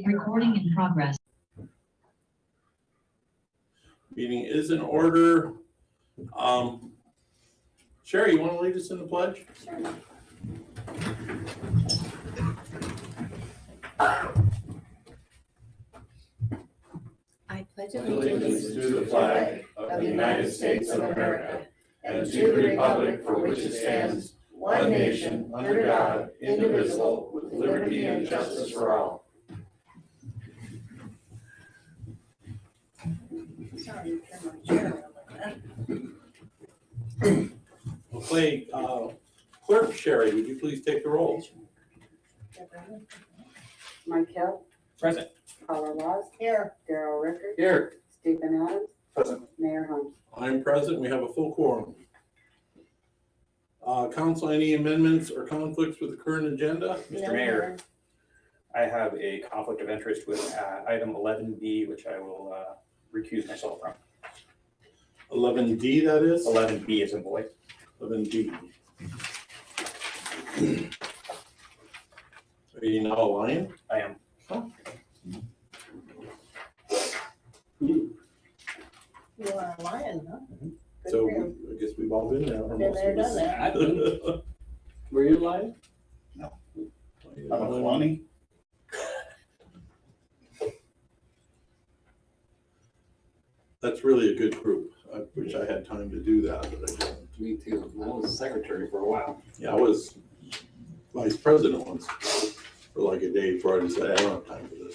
Recording in progress. Meeting is in order. Sherry, you want to lead us in the pledge? Sure. I pledge allegiance to the flag of the United States of America and to the republic for which it stands, one nation, under God, indivisible, with liberty and justice for all. Sorry, turn my chair over. Okay, Clerk Sherry, would you please take the roll? Mike Hill. Present. Paula Ross. Here. Darrell Rickard. Here. Stephen Adams. Present. Mayor Hunt. I'm present. We have a full quorum. Council, any amendments or conflicts with the current agenda? Mr. Mayor, I have a conflict of interest with item 11B, which I will recuse myself from. 11D, that is? 11B is in boy. 11D. Are you now a lion? I am. You are a lion, huh? Good So for you. I guess we've all been there. or Been most there, of us. done that. Were you lying? I'm I'm a Kalani. That's really a good group. I wish I had time to do that, but I don't. Me too. I was secretary for a while. Yeah, I was vice president once for like a day before I decided I don't have time for this.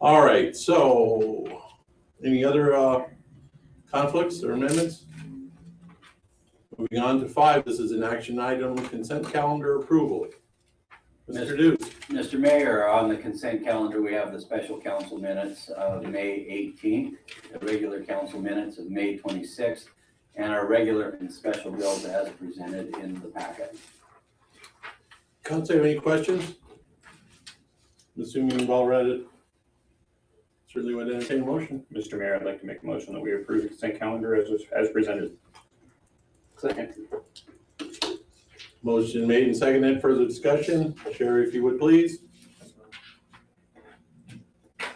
All right, so any other conflicts or amendments? Moving on to 5, this is an action item, consent calendar approval. Mr. Dukes. Mr. Mayor, on the consent calendar, we have the special council minutes of May 18th, the regular council minutes of May 26th, and our regular and special bills as presented in the packet. Council, have any questions? I'm assuming you've all read it. Certainly would entertain a motion. Mr. Mayor, I'd like to make a motion that we approve the consent calendar as presented. Second. Motion made and seconded. Further discussion? Sherry, if you would please.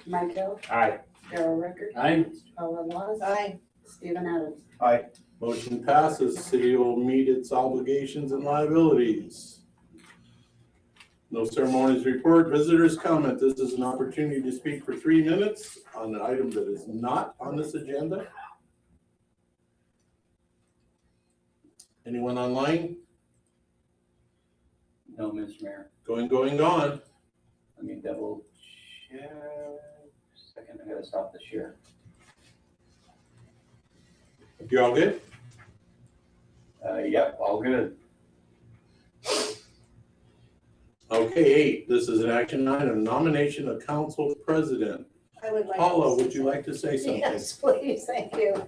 Mike Hill. Aye. Darrell Rickard. Aye. Paula Ross. Aye. Stephen Adams. Aye. Motion passes. City will meet its obligations and liabilities. No ceremonies report. Visitors comment. This is an opportunity to speak for 3 minutes on an item that is not on this agenda. Anyone online? No, Mr. Mayor. Going, gone. Let me double check. Second, I gotta stop the share. You all good? Yep, all good. Okay, 8. This is an action item, nomination of council president. I would like. Paula, to- would you like to say something? Yes, please, thank you.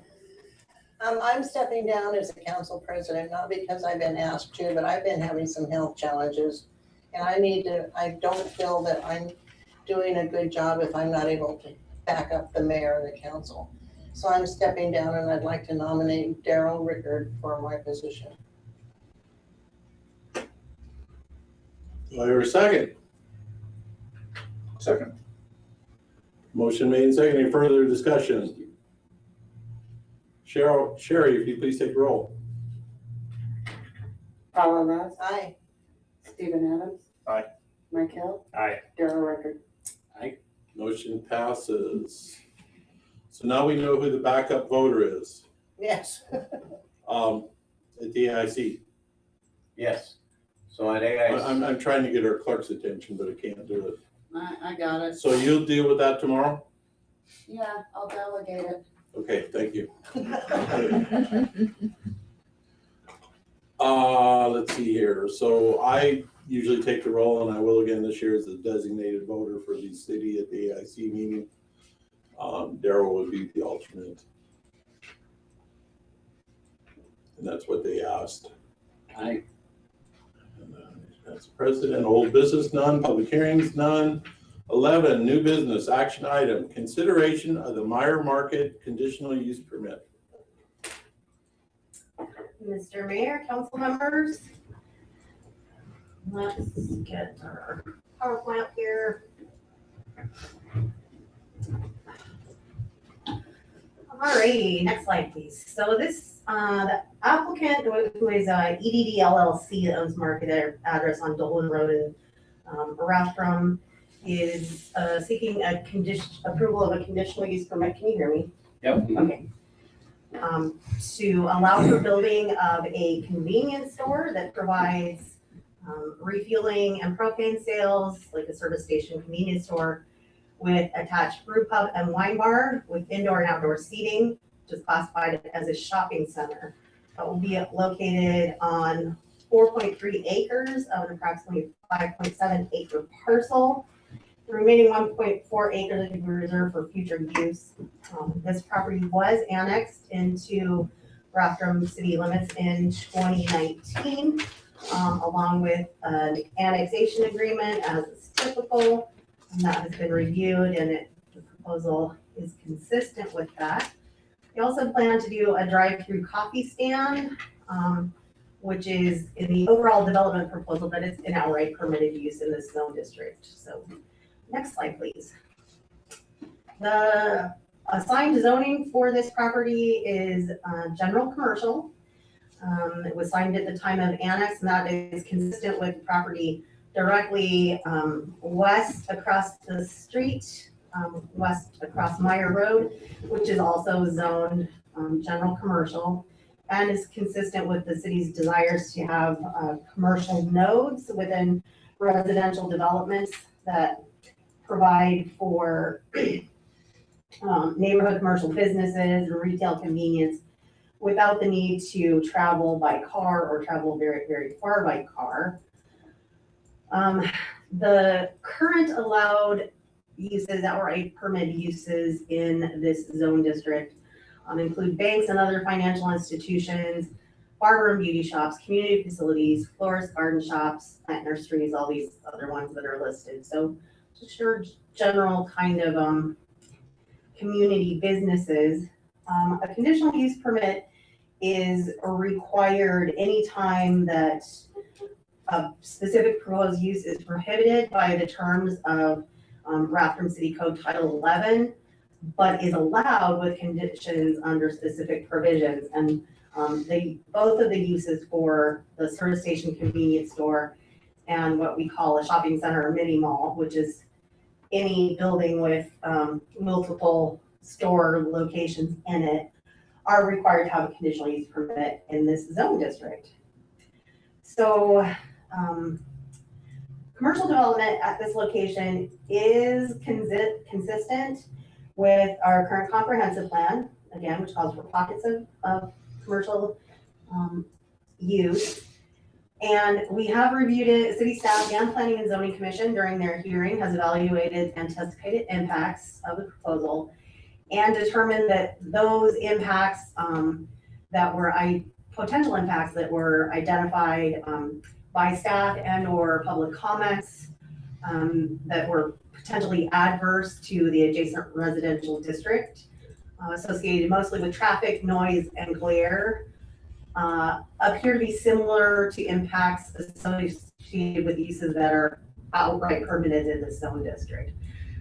I'm stepping down as a council president, not because I've been asked to, but I've been having some health challenges. And I don't feel that I'm doing a good job if I'm not able to back up the mayor and the council. So I'm stepping down and I'd like to nominate Darrell Rickard for my position. Do I hear a second? Second. Motion made and seconded. Any further discussion? Sherry, if you please take the roll. Paula Ross. Aye. Stephen Adams. Aye. Mike Hill. Aye. Darrell Rickard. Motion passes. So now we know who the backup voter is, Yes. at the AIC. Yes. So at AIC. I'm trying to get our clerk's attention, but I can't do it. I got it. So you'll deal with that tomorrow? Yeah, I'll delegate it. Okay, thank you. Let's see here. So I usually take the role, and I will again this year as the designated voter for the city at the AIC meeting. Darrell would be the alternate. And that's what they asked. Aye. That's president. Old business, none. Public hearings, none. 11, new business, action item, consideration of the Meyer Market conditional use permit. Mr. Mayor, council members, Let's get our power plant here. Alrighty, next slide, please. So this, the applicant who is EDD LLC that owns market address on Dolan Road in Rathdrum is seeking a approval of a conditional use permit. Can you hear me? Yep. Okay. To allow for building of a convenience store that provides refueling and propane sales, like a service station convenience store, with attached brew pub and wine bar with indoor and outdoor seating, which is classified as a shopping center. That will be located on 4.3 acres of an approximately 5.7 acre parcel. The remaining 1.4 acres will be reserved for future use. This property was annexed into Rathdrum city limits in 2019, along with an annexation agreement as is typical. And that has been reviewed and the proposal is consistent with that. We also plan to do a drive-through coffee stand, which is in the overall development proposal, but it's an outright permitted use in this zone district. So next slide, please. The assigned zoning for this property is general commercial. It was signed at the time of annex, and that is consistent with property directly west across the street, west across Meyer Road, which is also zoned general commercial, and is consistent with the city's desires to have commercial nodes within residential developments that provide for neighborhood commercial businesses and retail convenience without the need to travel by car or travel very, very far by car. The current allowed uses, outright permitted uses in this zone district include banks and other financial institutions, barber and beauty shops, community facilities, florist garden shops, plant nurseries, all these other ones that are listed. So just your general kind of community businesses. A conditional use permit is required anytime that a specific proposed use is prohibited by the terms of Rathdrum City Code Title 11, but is allowed with conditions under specific provisions. And both of the uses for the service station convenience store and what we call a shopping center or mini mall, which is any building with multiple store locations in it, are required to have a conditional use permit in this zone district. So commercial development at this location is consistent with our current comprehensive plan, again, which calls for pockets of commercial use. And we have reviewed it, city staff and planning and zoning commission during their hearing has evaluated anticipated impacts of the proposal and determined that those impacts that were potential impacts that were identified by staff and or public comments that were potentially adverse to the adjacent residential district, associated mostly with traffic, noise, and glare, appear to be similar to impacts associated with uses that are outright permitted in the zone district.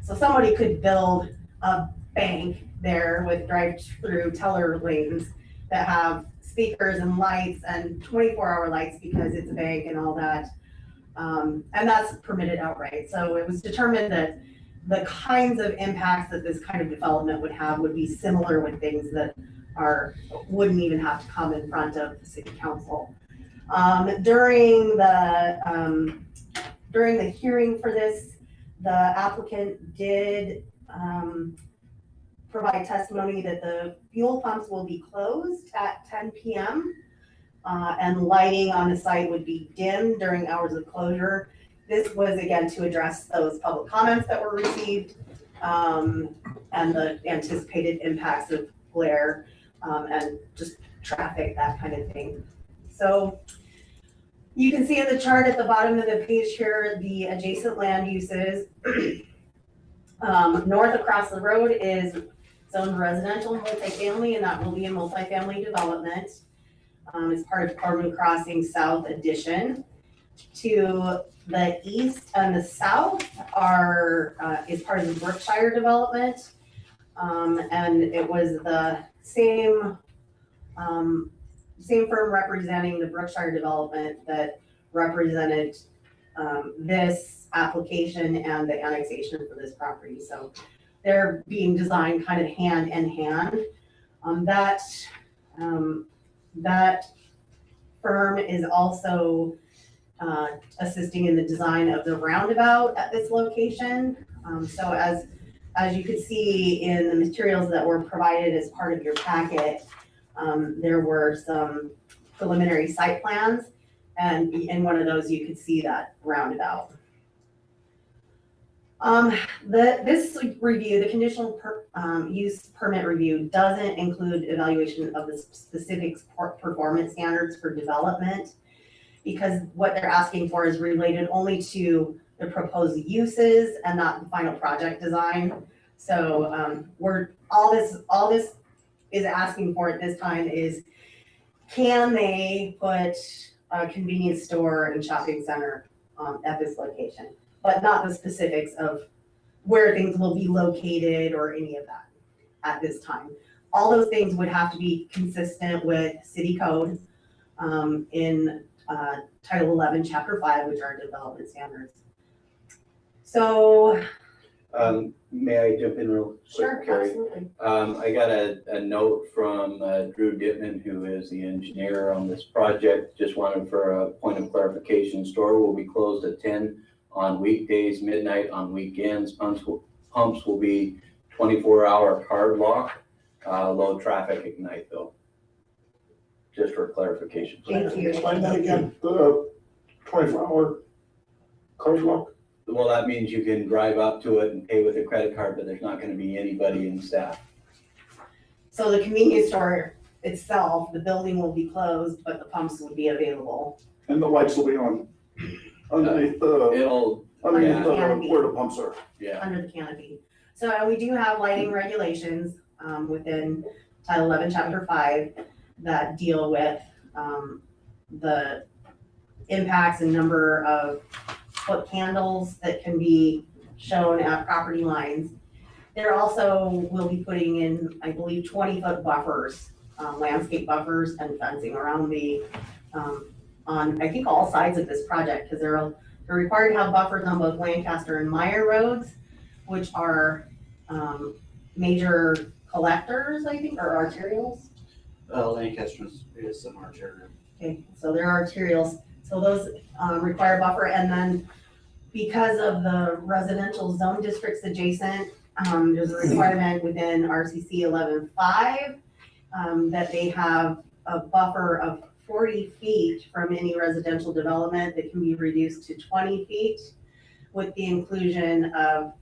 So somebody could build a bank there with drive-through teller lanes that have speakers and lights and 24-hour lights because it's a bank and all that. And that's permitted outright. So it was determined that the kinds of impacts that this kind of development would have would be similar with things that wouldn't even have to come in front of the city council. During the hearing for this, the applicant did provide testimony that the fuel pumps will be closed at 10 p.m. And lighting on the site would be dim during hours of closure. This was again to address those public comments that were received and the anticipated impacts of glare and just traffic, that kind of thing. So you can see in the chart at the bottom of the page here, the adjacent land uses. North across the road is zoned residential multifamily, and that will be a multifamily development. It's part of Corbin Crossing South Addition. To the east and the south is part of the Brookshire development. And it was the same firm representing the Brookshire development that represented this application and the annexation for this property. So they're being designed kind of hand in hand. That firm is also assisting in the design of the roundabout at this location. So as you could see in the materials that were provided as part of your packet, there were some preliminary site plans, and in one of those you could see that roundabout. This review, the conditional use permit review, doesn't include evaluation of the specific performance standards for development, because what they're asking for is related only to the proposed uses and not the final project design. So all this is asking for at this time is, can they put a convenience store and shopping center at this location, but not the specifics of where things will be located or any of that at this time. All those things would have to be consistent with city code in Title 11, Chapter 5, which are development standards. So. May I jump in real quick, Sure, Carrie? absolutely. I got a note from Drew Dittman, who is the engineer on this project. Just wanted for a point of clarification. Store will be closed at 10 on weekdays, midnight on weekends. Pumps will be 24-hour card lock, low traffic at night though. Just for clarification. Thank you. Explain that again, the 24-hour card lock? Well, that means you can drive up to it and pay with a credit card, but there's not gonna be anybody in staff. So the convenience store itself, the building will be closed, but the pumps will be available. And the lights will be on underneath the, It'll, underneath yeah. where the pumps are. yeah. Under the canopy. So we do have lighting regulations within Title 11, Chapter 5 that deal with the impacts and number of foot candles that can be shown at property lines. There also will be putting in, I believe, 20-foot buffers, landscape buffers and fencing around the, on, I think, all sides of this project, because they're required to have buffers on both Lancaster and Meyer roads, which are major collectors, I think, or arterials. Lancaster is some arterial. Okay, so there are arterials, so those require buffer, and then because of the residential zone districts adjacent, there's a requirement within RCC 11.5 that they have a buffer of 40 feet from any residential development that can be reduced to 20 feet with the inclusion of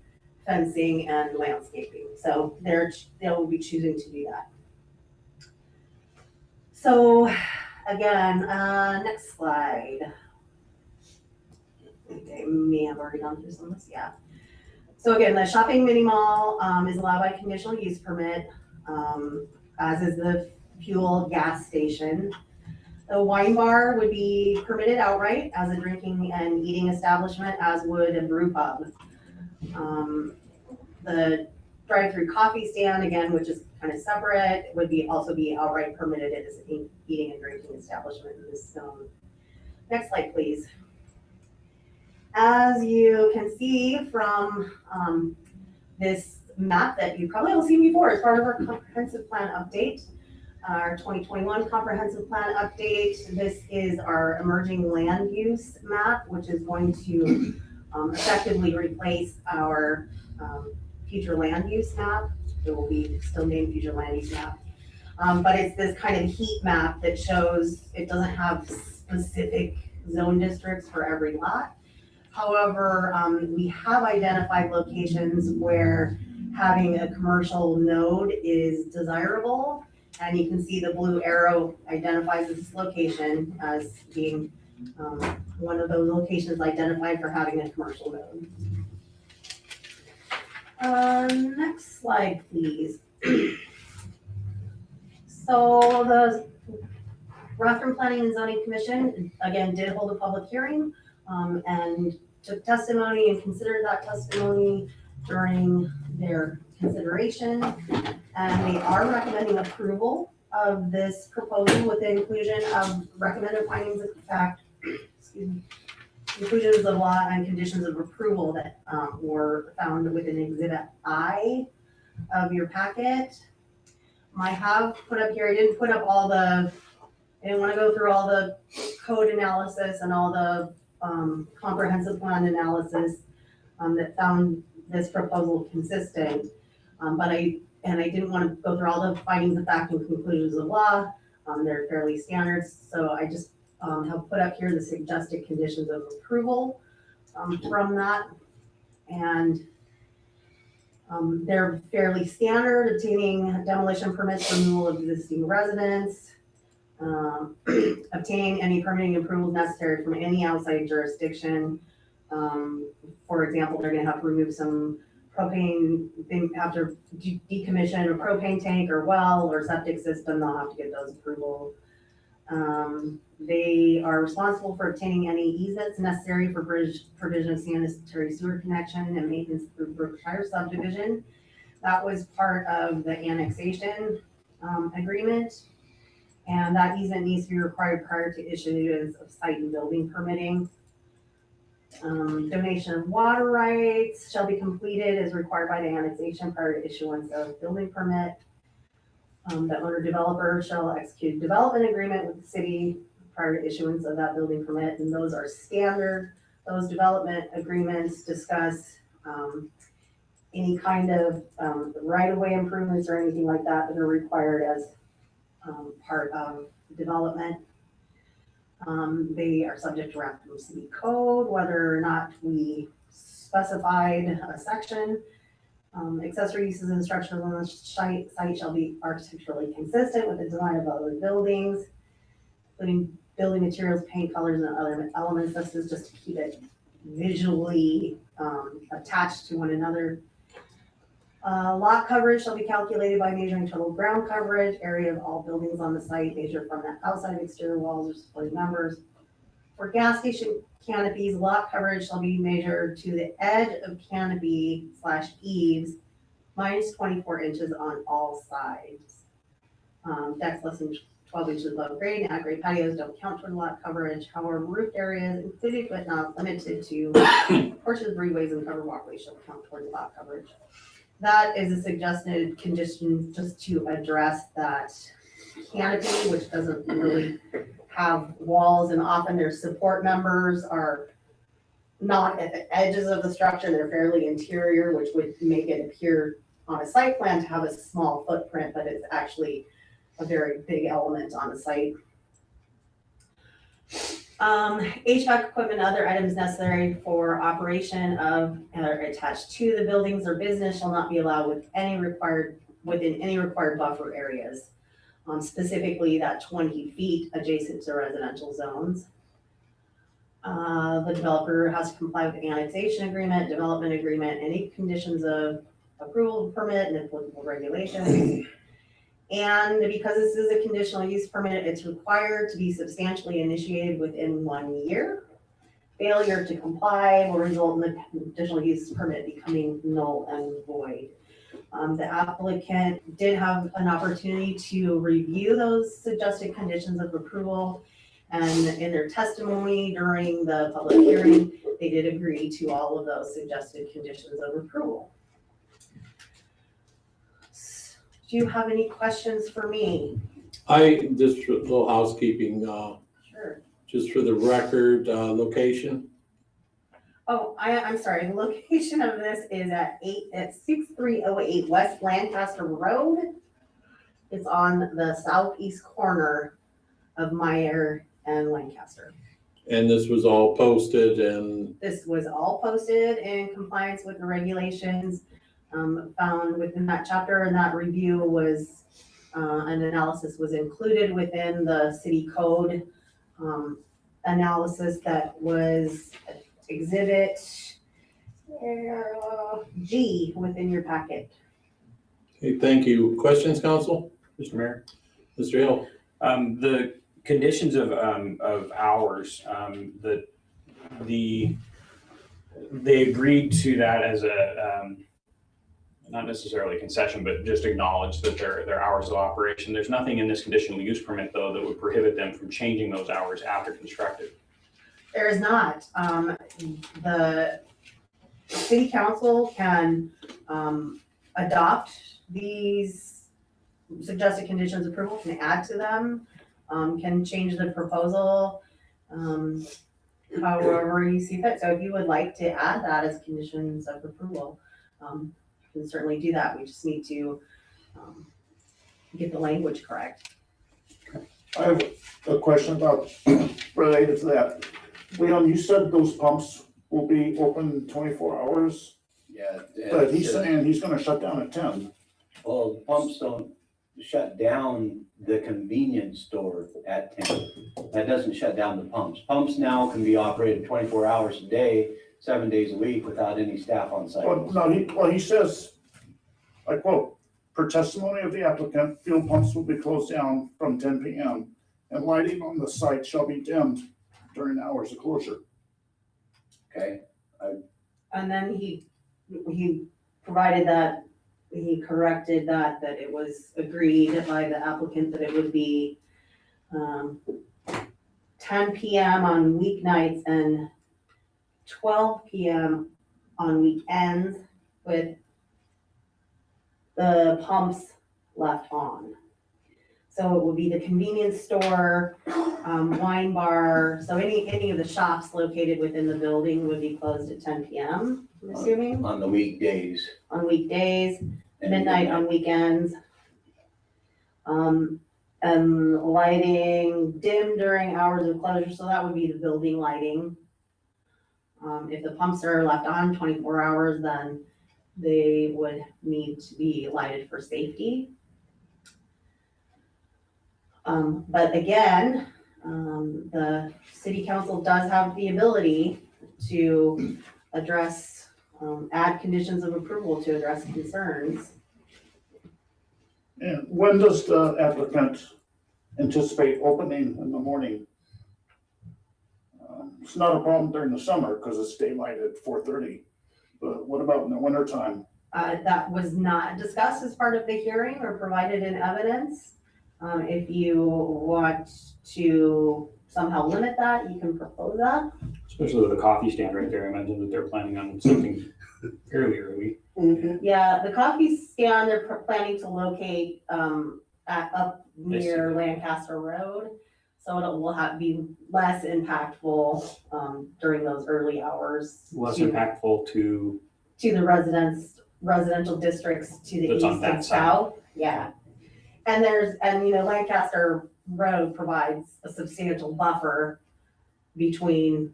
fencing and landscaping. So they'll be choosing to do that. So again, next slide. I may have already gone through some of this, yeah. So again, the shopping mini mall is allowed by conditional use permit, as is the fuel gas station. The wine bar would be permitted outright as a drinking and eating establishment, as would a brew pub. The drive-through coffee stand, again, which is kind of separate, would also be outright permitted as an eating and drinking establishment in this zone. Next slide, please. As you can see from this map that you probably all seen before as part of our comprehensive plan update, our 2021 comprehensive plan update, this is our emerging land use map, which is going to effectively replace our future land use map. It will be still named future land use map. But it's this kind of heat map that shows it doesn't have specific zone districts for every lot. However, we have identified locations where having a commercial node is desirable. And you can see the blue arrow identifies this location as being one of those locations identified for having a commercial node. Next slide, please. So Rockland Planning and Zoning Commission, again, did hold a public hearing, and took testimony and considered that testimony during their consideration. And they are recommending approval of this proposal with the inclusion of recommended findings of fact, excuse me, inclusions of law and conditions of approval that were found within Exhibit I of your packet. I have put up here, I didn't put up all the, I didn't want to go through all the code analysis and all the comprehensive plan analysis that found this proposal consistent. But I didn't want to go through all the findings of fact and conclusions of law. They're fairly standard, so I just have put up here the suggested conditions of approval from that. And they're fairly standard, obtaining demolition permits for removal of existing residents, obtain any permitting approvals necessary from any outside jurisdiction. For example, they're gonna have to remove some propane, they have to decommission a propane tank or well or septic system, they'll have to get those approvals. They are responsible for obtaining any easements necessary for provision of sanitary sewer connection and maintenance through Brookshire subdivision. That was part of the annexation agreement. And that easement needs to be required prior to issuance of site and building permitting. Donation of water rights shall be completed as required by the annexation prior to issuance of building permit. The owner developer shall execute a development agreement with the city prior to issuance of that building permit, and those are standard. Those development agreements discuss any kind of right-of-way improvements or anything like that that are required as part of development. They are subject to Rackham City Code, whether or not we specified a section. Accessory uses and structures on the site shall be architecturally consistent with the design of other buildings, including building materials, paint colors, and other elements. This is just to keep it visually attached to one another. Lot coverage shall be calculated by measuring total ground coverage, area of all buildings on the site, measured from the outside exterior walls or supporting members. For gas station canopies, lot coverage shall be measured to the edge of canopy / eaves minus 24 inches on all sides. Decks less than 12 inches above grade and at grade patios don't count toward lot coverage. However, roof areas included but not limited to porches, breezeways, and covered walkways shall count toward lot coverage. That is a suggested condition just to address that canopy, which doesn't really have walls, and often their support members are not at the edges of the structure, they're fairly interior, which would make it appear on a site plan to have a small footprint, but it's actually a very big element on the site. HVAC equipment, other items necessary for operation of or attached to the buildings or business shall not be allowed within any required buffer areas. Specifically that 20 feet adjacent to residential zones. The developer has to comply with the annexation agreement, development agreement, any conditions of approval permit and applicable regulations. And because this is a conditional use permit, it's required to be substantially initiated within 1 year. Failure to comply will result in the conditional use permit becoming null and void. The applicant did have an opportunity to review those suggested conditions of approval, and in their testimony during the public hearing, they did agree to all of those suggested conditions of approval. Do you have any questions for me? Just a little housekeeping, Sure. just for the record, location. Oh, I'm sorry, the location of this is at 6308 West Lancaster Road. It's on the southeast corner of Meyer and Lancaster. And this was all posted and, This was all posted in compliance with the regulations found within that chapter, and that review was, an analysis was included within the city code analysis that was Exhibit G within your packet. okay, thank you. Questions, council? Mr. Mayor, Mr. Hill? the conditions of hours, they agreed to that as a, not necessarily a concession, but just acknowledge that their hours of operation. There's nothing in this conditional use permit though that would prohibit them from changing those hours after constructed. There is not. The city council can adopt these suggested conditions of approval, can add to them, can change the proposal, however you see fit. So if you would like to add that as conditions of approval, you can certainly do that. We just need to get the language correct. I have a question about, related to that. Leon, you said those pumps will be open 24 hours, Yeah. but he's saying he's gonna shut down at 10. Well, pumps don't shut down the convenience store at 10. That doesn't shut down the pumps. Pumps now can be operated 24 hours a day, 7 days a week without any staff on site. He says, I quote, per testimony of the applicant, fuel pumps will be closed down from 10 PM and lighting on the site shall be dimmed during hours of closure. Okay, And then he provided that, he corrected that it was agreed by the applicant that it would be 10 PM on weeknights and 12 PM on weekends with the pumps left on. So it would be the convenience store, wine bar, so any of the shops located within the building would be closed at 10 PM, I'm assuming, on the weekdays. on weekdays, and midnight on weekends. And lighting dim during hours of closure, so that would be the building lighting. If the pumps are left on 24 hours, then they would need to be lighted for safety. But again, the city council does have the ability to address, add conditions of approval to address concerns. And when does the applicant anticipate opening in the morning? It's not a problem during the summer because it's daylight at 4:30, but what about in the winter time? That was not discussed as part of the hearing or provided in evidence. If you want to somehow limit that, you can propose that. Especially with a coffee stand right there. I imagine that they're planning on something fairly early. Yeah, the coffee stand, they're planning to locate up near Lancaster Road. So it will be less impactful during those early hours. Less impactful to the residential districts to the That's east on that and side. south. Yeah. And Lancaster Road provides a substantial buffer between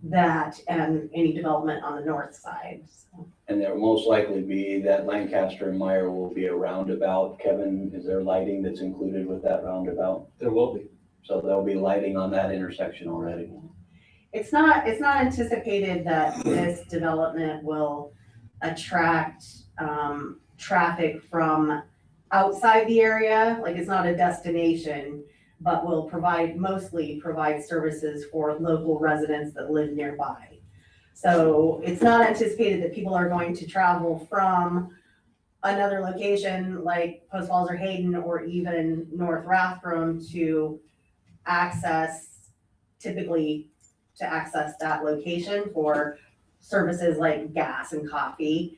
that and any development on the north side. So, And there will most likely be that Lancaster and Meyer will be a roundabout. Kevin, is there lighting that's included with that roundabout? There will be. So there'll be lighting on that intersection already. It's not anticipated that this development will attract traffic from outside the area. Like, it's not a destination, but will mostly provide services for local residents that live nearby. So it's not anticipated that people are going to travel from another location like Post Falls or Hayden or even North Rathdrum to access that location for services like gas and coffee.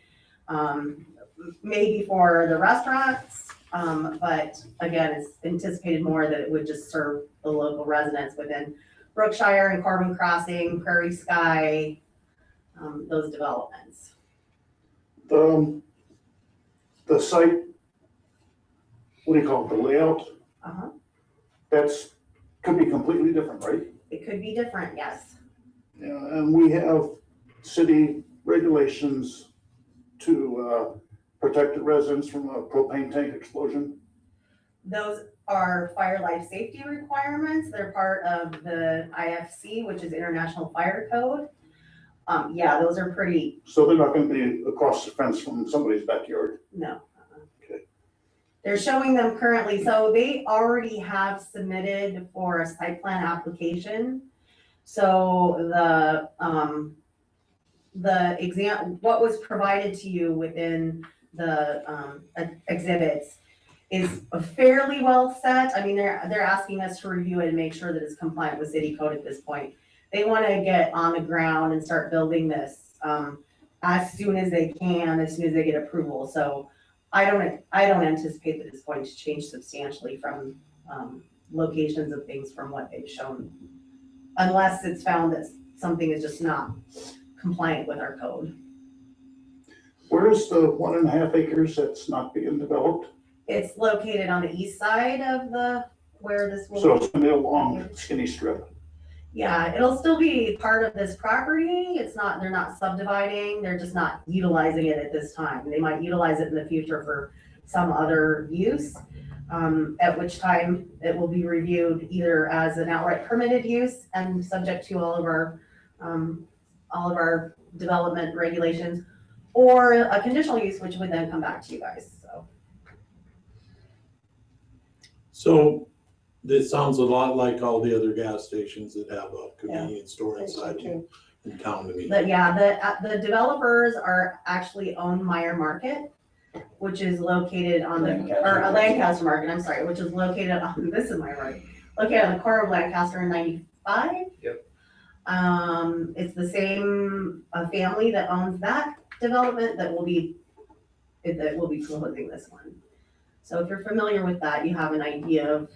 Maybe for the restaurants, but again, it's anticipated more that it would just serve the local residents within Brookshire and Corbin Crossing, Prairie Sky, those developments. The site, what do you call it, the layout? Could be completely different, right? It could be different, yes. Yeah, and we have city regulations to protect the residents from a propane tank explosion. Those are fire life safety requirements. They're part of the IFC, which is International Fire Code. Yeah, those are pretty, So they're not gonna be across the fence from somebody's backyard. no. They're showing them currently, so they already have submitted for a site plan application. So what was provided to you within the exhibits is fairly well set. I mean, they're asking us to review it and make sure that it's compliant with city code at this point. They want to get on the ground and start building this as soon as they can, as soon as they get approval. So I don't anticipate that it's going to change substantially from locations of things from what they've shown, unless it's found that something is just not compliant with our code. Where is the 1.5 acres that's not being developed? It's located on the east side of where this will. So it's gonna be a long skinny strip. Yeah, it'll still be part of this property. They're not subdividing, they're just not utilizing it at this time. They might utilize it in the future for some other use, at which time it will be reviewed either as an outright permitted use and subject to all of our development regulations, or a conditional use, which would then come back to you guys, so. So this sounds a lot like all the other gas stations that have a convenience store I think so inside too. in town to me. But yeah, the developers are actually own Meyer Market, which is located on Lancaster Market, I'm sorry, which is located on, this is my right, located on the corner of Lancaster and 95. Yep. It's the same family that owns that development that will be closing this one. So if you're familiar with that, you have an idea of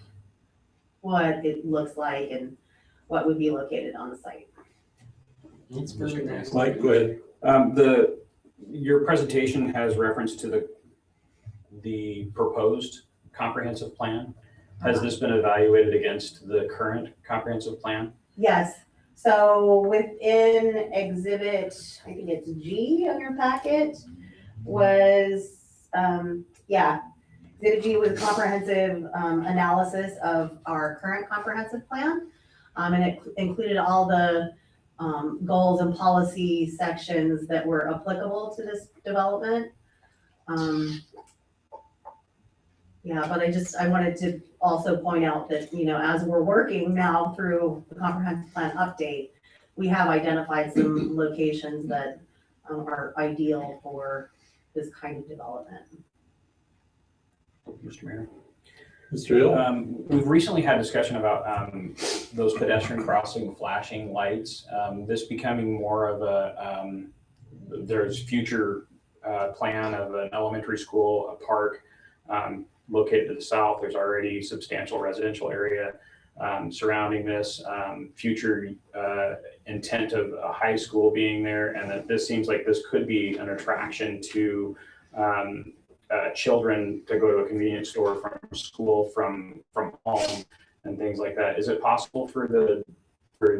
what it looks like and what would be located on the site. It's very nice. Mike, go ahead. Your presentation has reference to the proposed comprehensive plan. Has this been evaluated against the current comprehensive plan? Yes, so within exhibit, I think it's G of your packet, was, exhibit G was a comprehensive analysis of our current comprehensive plan. And it included all the goals and policy sections that were applicable to this development. But I wanted to also point out that, as we're working now through the comprehensive plan update, we have identified some locations that are ideal for this kind of development. Mr. Mayor. Mr. Hill? We've recently had discussion about those pedestrian crossing flashing lights. This becoming more of there's future plan of an elementary school, a park located to the south. There's already substantial residential area surrounding this, future intent of a high school being there, and that this seems like this could be an attraction to children to go to a convenience store from school, from home, and things like that. Is it possible for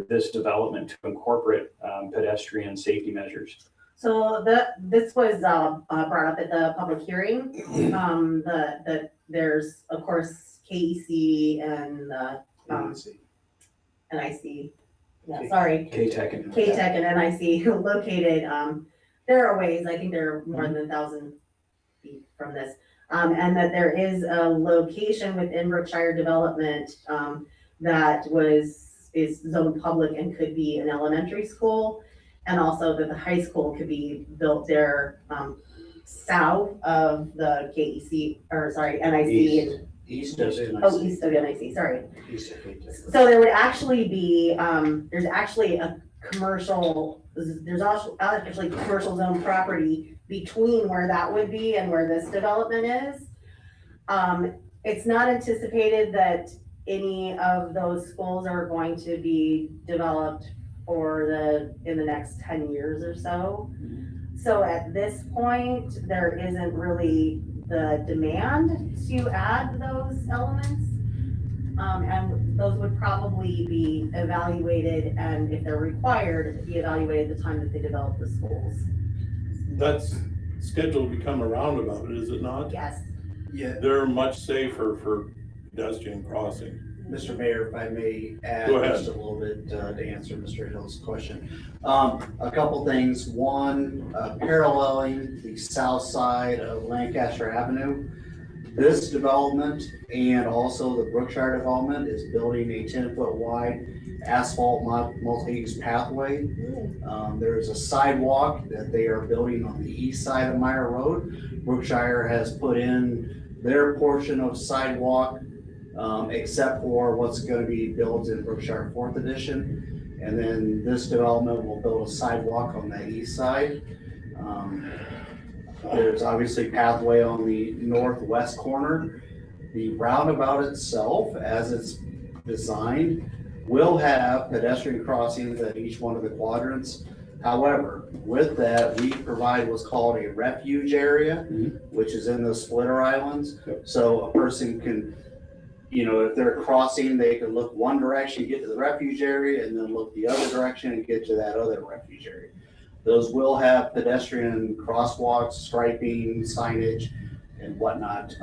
this development to incorporate pedestrian safety measures? So this was brought up at the public hearing. There's of course KEC and NIC. Yeah, sorry. K-Tech and K-Tech and NIC located. There are ways. I think there are more than 1,000 feet from this, and that there is a location within Brookshire Development that is zoned public and could be an elementary school. And also that the high school could be built there south of the NIC. East of NIC. Oh, east of NIC, sorry. East of K-Tech. So there would actually be, there's actually a commercial zone property between where that would be and where this development is. It's not anticipated that any of those schools are going to be developed in the next 10 years or so. So at this point, there isn't really the demand to add those elements. And those would probably be evaluated, and if they're required, be evaluated at the time that they develop the schools. That's scheduled to become a roundabout, is it not? Yes. Yeah, They're much safer for pedestrian crossing. Mr. Mayor, if I may add Go ahead. just a little bit to answer Mr. Hill's question. A couple things. One, paralleling the south side of Lancaster Avenue, This development and also the Brookshire development is building a 10-foot wide asphalt multi-use pathway. There's a sidewalk that they are building on the east side of Meyer Road. Brookshire has put in their portion of sidewalk, except for what's gonna be built in Brookshire 4th Edition. And then this development will build a sidewalk on the east side. There's obviously pathway on the northwest corner. The roundabout itself, as it's designed, will have pedestrian crossings at each one of the quadrants. However, with that, we provide what's called a refuge area, which is in the splitter islands. So a person can, if they're crossing, they can look one direction, get to the refuge area, and then look the other direction and get to that other refuge area. Those will have pedestrian crosswalks, striping, signage, and whatnot.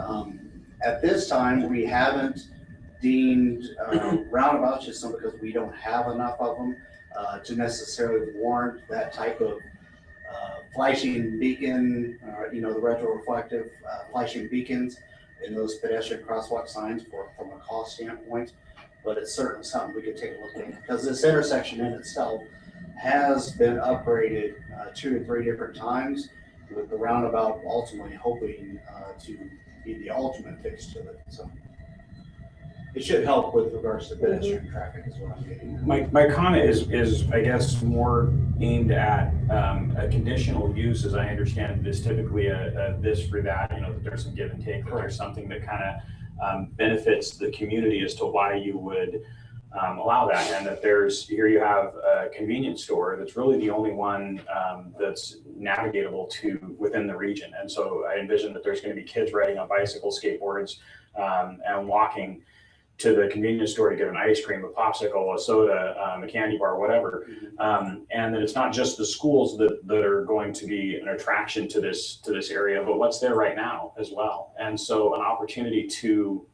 At this time, we haven't deemed roundabouts, just simply because we don't have enough of them to necessarily warrant that type of flashing beacon, the retroreflective flashing beacons and those pedestrian crosswalk signs from a cost standpoint. But it's certainly something we could take a look at, because this intersection in itself has been upgraded 2 or 3 different times, with the roundabout ultimately hoping to be the ultimate fix to it. So it should help with regards to pedestrian traffic is what I'm getting at. My comment is, I guess, more aimed at a conditional use, as I understand it, is typically a this for that, that there's some give and take, that there's something that kind of benefits the community as to why you would allow that, and that here you have a convenience store that's really the only one that's navigatable to within the region. And so I envision that there's going to be kids riding on bicycles, skateboards, and walking to the convenience store to get an ice cream, a popsicle, a soda, a candy bar, whatever. And that it's not just the schools that are going to be an attraction to this area, but what's there right now as well. And so an opportunity to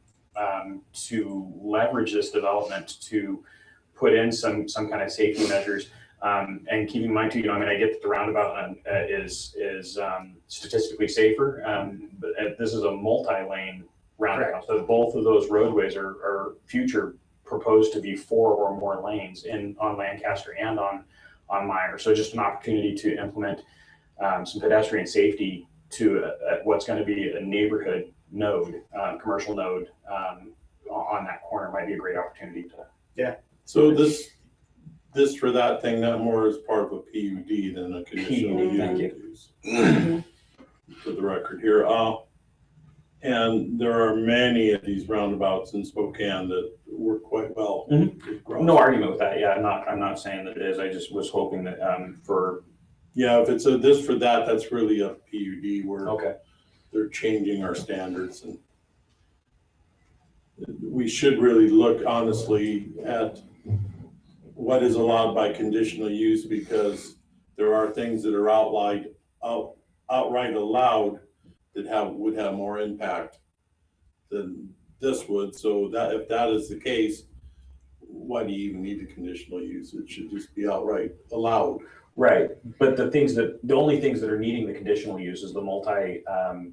leverage this development to put in some kind of safety measures, and keeping in mind too, I get that the roundabout is statistically safer, but this is a multi-lane roundabout. So both of those roadways are future proposed to be 4 or more lanes on Lancaster and on Meyer. So just an opportunity to implement some pedestrian safety to what's going to be a neighborhood node, commercial node on that corner might be a great opportunity to. Yeah. So this for that thing, that more is part of a PUD than a conditional Thank use. For the record here. And there are many of these roundabouts in Spokane that work quite well. No argument with that. Yeah, I'm not saying that it is. I just was hoping that if it's a this for that, that's really a PUD where okay. They're changing our standards, and we should really look honestly at what is allowed by conditional use, because there are things that are outright allowed that would have more impact than this would. So that if that is the case, why do you even need the conditional use? It should just be outright allowed. Right, but the only things that are needing the conditional use is the multi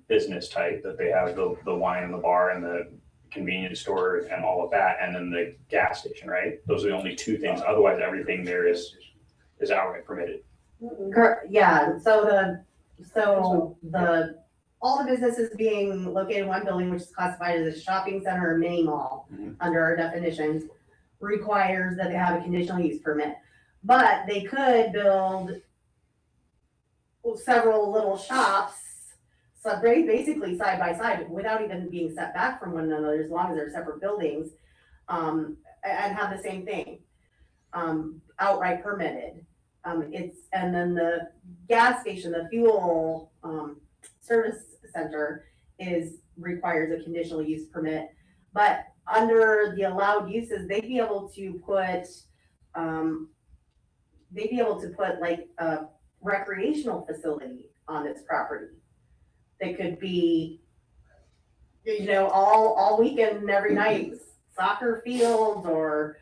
business type, that they have the wine and the bar and the convenience store and all of that, and then the gas station, right? Those are the only 2 things. Otherwise, everything there is outright permitted. Yeah, all the businesses being located in one building, which is classified as a shopping center or mini mall under our definitions, requires that they have a conditional use permit. But they could build several little shops, so basically side by side, without even being set back from one another, as long as they're separate buildings, and have the same thing, outright permitted. And then the gas station, the fuel service center requires a conditional use permit. But under the allowed uses, they'd be able to put like a recreational facility on this property. They could be, all weekend and every night, soccer fields or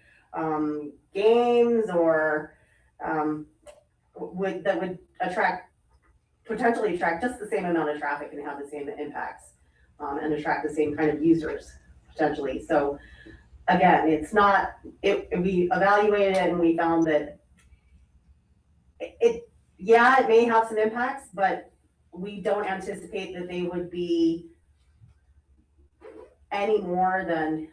games, or that would potentially attract just the same amount of traffic and have the same impacts and attract the same kind of users potentially. So again, it's not, we evaluated it and we found that yeah, it may have some impacts, but we don't anticipate that they would be any more than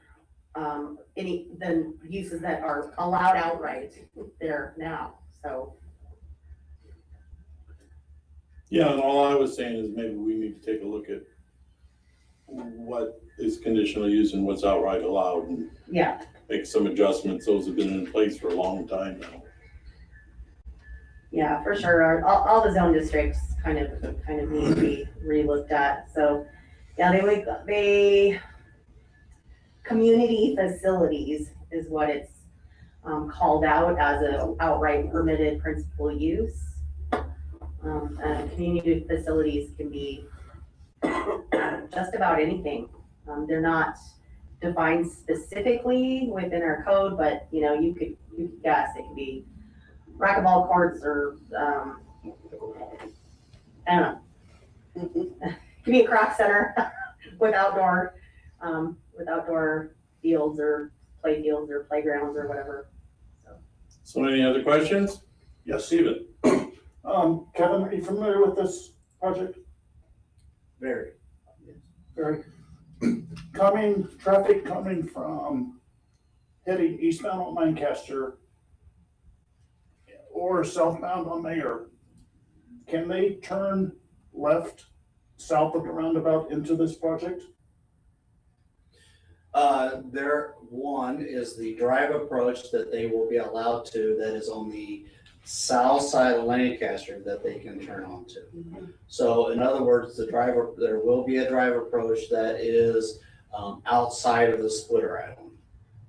than uses that are allowed outright there now, so. Yeah, and all I was saying is maybe we need to take a look at what is conditional use and what's outright allowed and Yeah, make some adjustments. Those have been in place for a long time now. yeah, for sure. All the zone districts kind of need to be re-looked at, so, yeah, community facilities is what it's called out as a outright permitted principal use. And community facilities can be just about anything. They're not defined specifically within our code, but you could guess it could be racquetball courts or I don't know. It could be a craft center with outdoor fields or play fields or playgrounds or whatever. So any other questions? Yes, Steven? Kevin, are you familiar with this project? Very. Very. Traffic coming from heading eastbound on Lancaster or southbound on Mayor, can they turn left south of the roundabout into this project? One is the drive approach that they will be allowed to, that is on the south side of Lancaster that they can turn onto. So in other words, there will be a drive approach that is outside of the splitter island.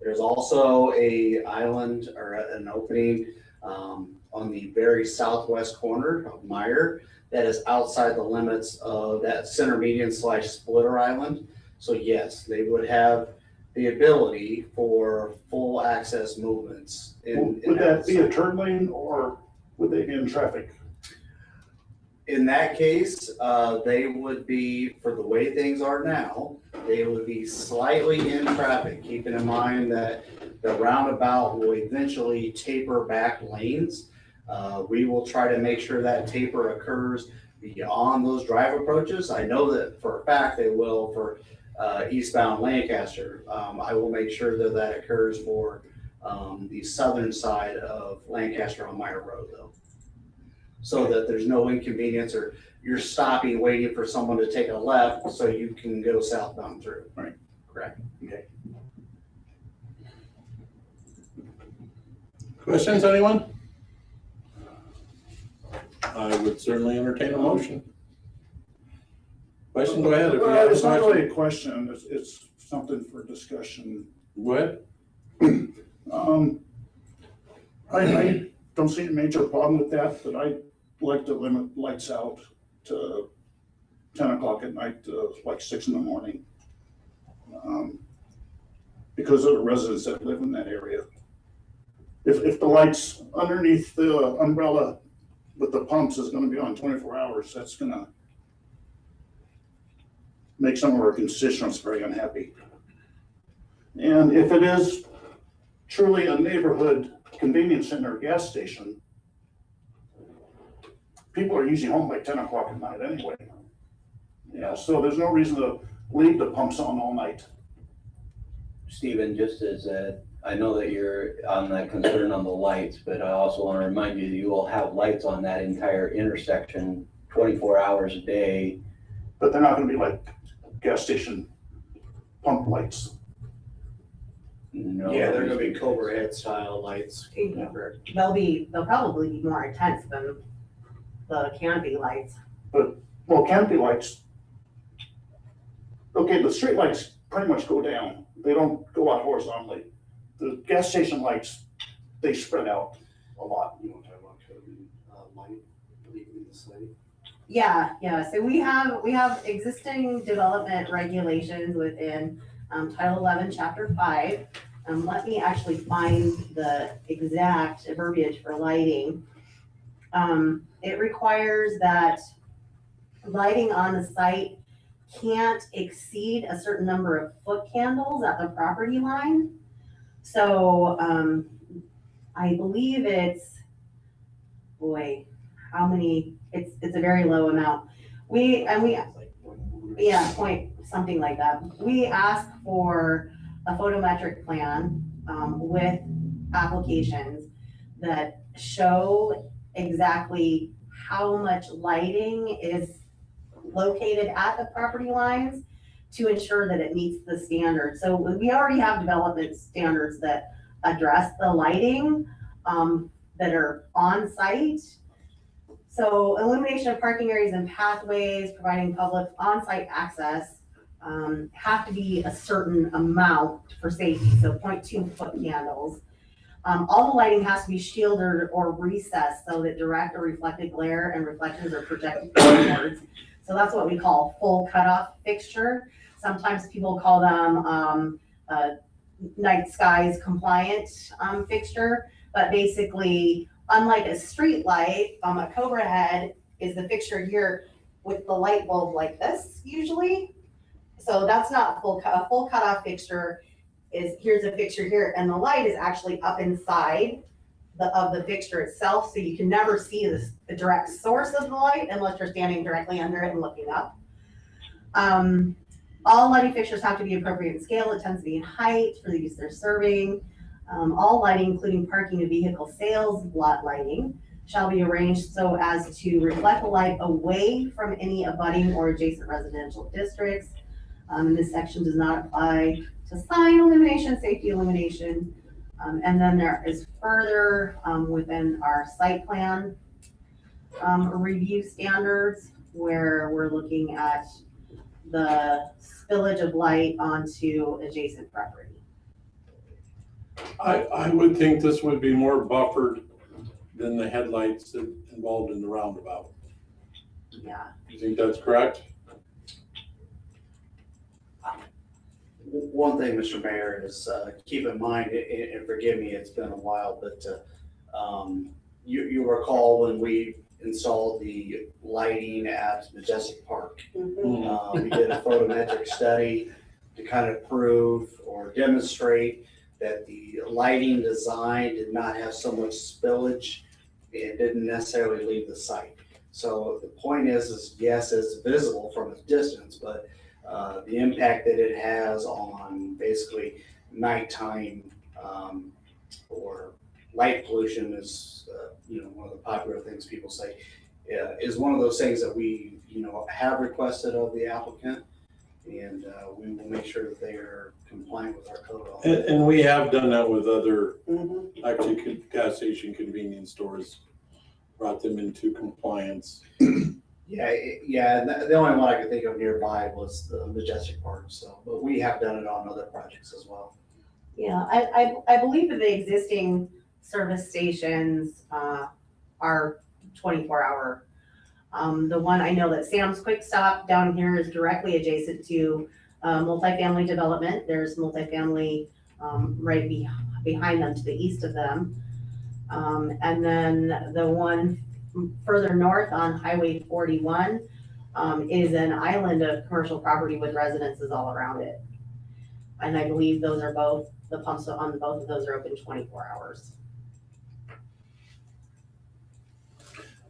There's also a island or an opening on the very southwest corner of Meyer that is outside the limits of that center median / splitter island. So yes, they would have the ability for full access movements. Would that be a turn lane or would they be in traffic? In that case, they would be, for the way things are now, they would be slightly in traffic, keeping in mind that the roundabout will eventually taper back lanes. We will try to make sure that taper occurs beyond those drive approaches. I know that for a fact they will for eastbound Lancaster. I will make sure that that occurs for the southern side of Lancaster on Meyer Road though. So that there's no inconvenience or you're stopping, waiting for someone to take a left so you can go southbound through. Right. Correct. Okay. Questions, anyone? I would certainly entertain a motion. Question, go ahead. If you have a It's not question. really a question, it's something for discussion. Go ahead. I don't see a major problem with that, but I'd like to limit lights out to 10 o'clock at night to like 6 in the morning. Because of the residents that live in that area. If the lights underneath the umbrella with the pumps is gonna be on 24 hours, that's gonna make some of our constituents very unhappy. And if it is truly a neighborhood convenience center, gas station, people are usually home by 10 o'clock at night anyway. Yeah, so there's no reason to leave the pumps on all night. Stephen, just as I know that you're on that concern on the lights, but I also want to remind you that you will have lights on that entire intersection 24 hours a day. But they're not gonna be like gas station pump lights. No. Yeah, they're gonna be Cobra Head style lights. They'll probably be more intense than the canopy lights. Well, canopy lights, okay, the street lights pretty much go down. They don't go out horizontally. The gas station lights, they spread out a lot. You want to talk about code light, leaving the city? Yeah, so we have existing development regulations within Title 11, Chapter 5. Let me actually find the exact verbiage for lighting. It requires that lighting on the site can't exceed a certain number of foot candles at the property line. So, I believe it's, how many, it's a very low amount. Yeah, point, something like that. We ask for a photometric plan, with applications that show exactly how much lighting is located at the property lines to ensure that it meets the standards. So we already have development standards that address the lighting, that are on site. So illumination of parking areas and pathways, providing public on-site access, have to be a certain amount for safety, so 0.2 foot candles. All the lighting has to be shielded or recessed so that direct or reflected glare and reflections are projected downwards. So that's what we call full cutoff fixture. Sometimes people call them night skies compliant fixture, but basically, unlike a street light, a Cobra head is the fixture here with the light bulb like this usually. So that's not a full cutoff fixture. Here's a fixture here, and the light is actually up inside of the fixture itself, so you can never see the direct source of the light unless you're standing directly under it and looking up. All lighting fixtures have to be appropriate in scale, intensity, and height for the use they're serving. All lighting, including parking and vehicle sales lot lighting, shall be arranged so as to reflect the light away from any abutting or adjacent residential districts. This section does not apply to sign illumination, safety illumination. And then there is further within our site plan review standards where we're looking at the spillage of light onto adjacent property. I would think this would be more buffered than the headlights involved in the roundabout. Yeah. You think that's correct? One thing, Mr. Mayor, is keep in mind, and forgive me, it's been a while, but you recall when we installed the lighting at Majestic Park. We did a photometric study to kind of prove or demonstrate that the lighting design did not have so much spillage. It didn't necessarily leave the site. So the point is yes, it's visible from a distance, but the impact that it has on basically nighttime or light pollution is, one of the popular things people say, is one of those things that we, have requested of the applicant, and we will make sure that they are compliant with our code. And we have done that with other, actually, gas station convenience stores, brought them into compliance. Yeah, the only one I could think of nearby was the Majestic Park, so, but we have done it on other projects as well. Yeah, I believe that the existing service stations are 24-hour. The one I know that Sam's Quick Stop down here is directly adjacent to multifamily development. There's multifamily right behind them to the east of them. And then the one further north on Highway 41 is an island of commercial property with residences all around it. And I believe those are both, the pumps on both of those are open 24 hours.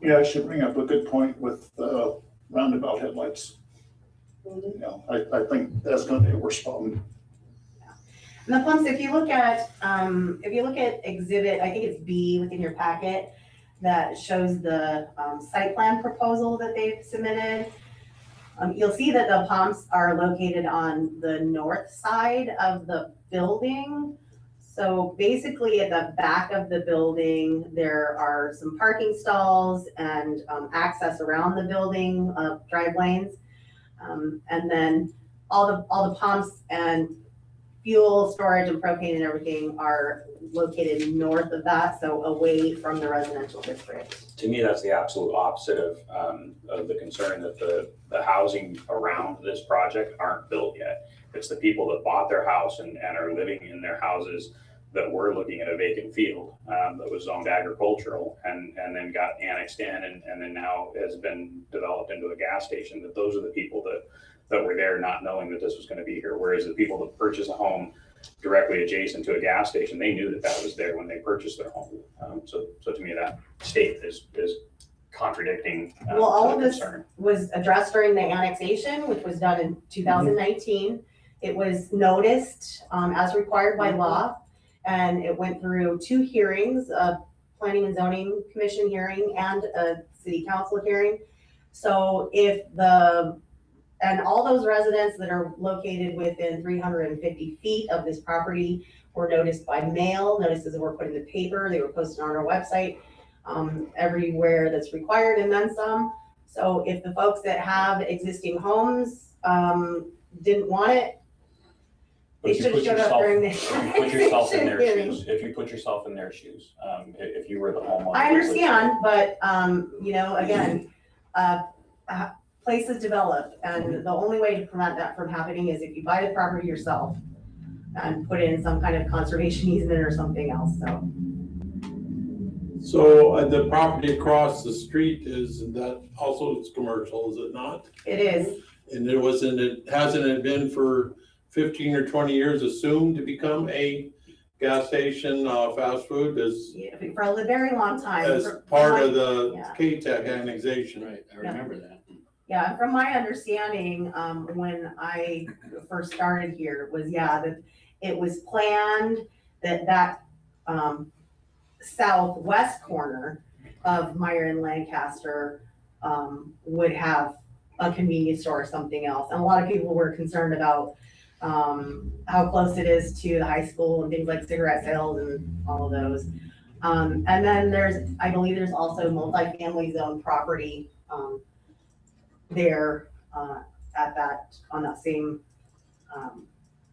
Yeah, I should bring up a good point with roundabout headlights. I think that's gonna be a worse problem. And the pumps, if you look at exhibit, I think it's B within your packet, that shows the site plan proposal that they've submitted. You'll see that the pumps are located on the north side of the building. So basically at the back of the building, there are some parking stalls and access around the building, drive lanes. And then all the pumps and fuel storage and propane and everything are located north of that, so away from the residential district. To me, that's the absolute opposite of the concern that the housing around this project aren't built yet. It's the people that bought their house and are living in their houses that were looking at a vacant field that was zoned agricultural and then got annexed in and then now has been developed into a gas station, that those are the people that were there not knowing that this was going to be here. Whereas the people that purchase a home directly adjacent to a gas station, they knew that that was there when they purchased their home. So to me, that state is contradicting Well, all the of this concern. was addressed during the annexation, which was done in 2019. It was noticed as required by law, and it went through 2 hearings, a planning and zoning commission hearing and a city council hearing. So and all those residents that are located within 350 feet of this property were noticed by mail. Notices were put in the paper, they were posted on our website, everywhere that's required and then some. So if the folks that have existing homes didn't want it, they should have showed up during the If you put yourself in their hearing. shoes, if you put yourself in their shoes, if you were the homeowner. I understand, but, again, places develop, and the only way to prevent that from happening is if you buy the property yourself and put in some kind of conservation easement or something else, so. So the property across the street that also is commercial, is it not? It is, And hasn't it been for 15 or 20 years assumed to become a gas station, fast food for a very long time. as part of the Yeah. K-Tech annexation? Right, I remember that. Yeah, from my understanding, when I first started here was, that it was planned that southwest corner of Meyer and Lancaster would have a convenience store or something else. And a lot of people were concerned about how close it is to the high school and things like cigarette sales and all of those. And then I believe there's also multifamily zone property there on that same.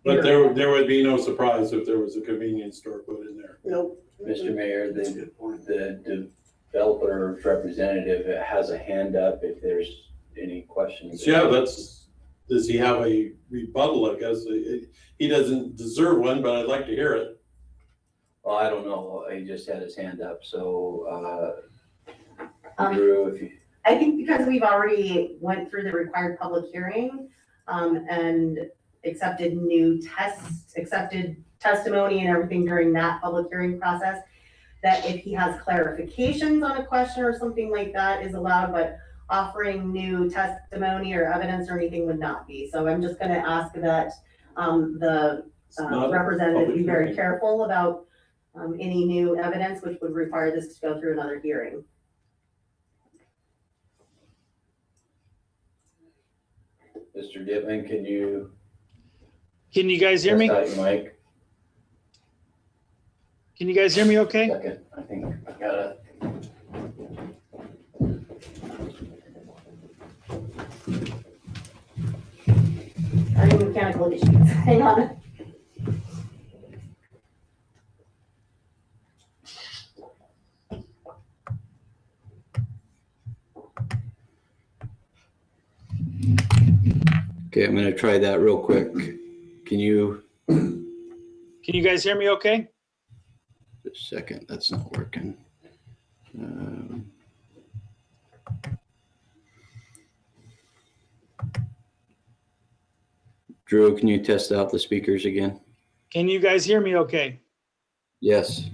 But area. there would be no surprise if there was a convenience store put in there. Nope. Mr. Mayor, the developer's representative has a hand up if there's any questions. Yeah, does he have a rebuttal? I guess he doesn't deserve one, but I'd like to hear it. Well, I don't know, he just had his hand up, so, Um, Drew, if you, I think because we've already went through the required public hearing, and accepted testimony and everything during that public hearing process, that if he has clarifications on a question or something like that is allowed, but offering new testimony or evidence or anything would not be. So I'm just gonna ask that, the not a representative be public very hearing. careful about, any new evidence which would require this to go through another hearing. Mr. Dittman, can you Can you guys hear me? test out your mic? Can you guys hear me okay? Second, I think I got it. Any mechanical issues, hang on. Okay, I'm gonna try that real quick. Can you, Can you guys hear me okay? just a second, that's not working. Drew, can you test out the speakers again? Can you guys hear me okay? Yes.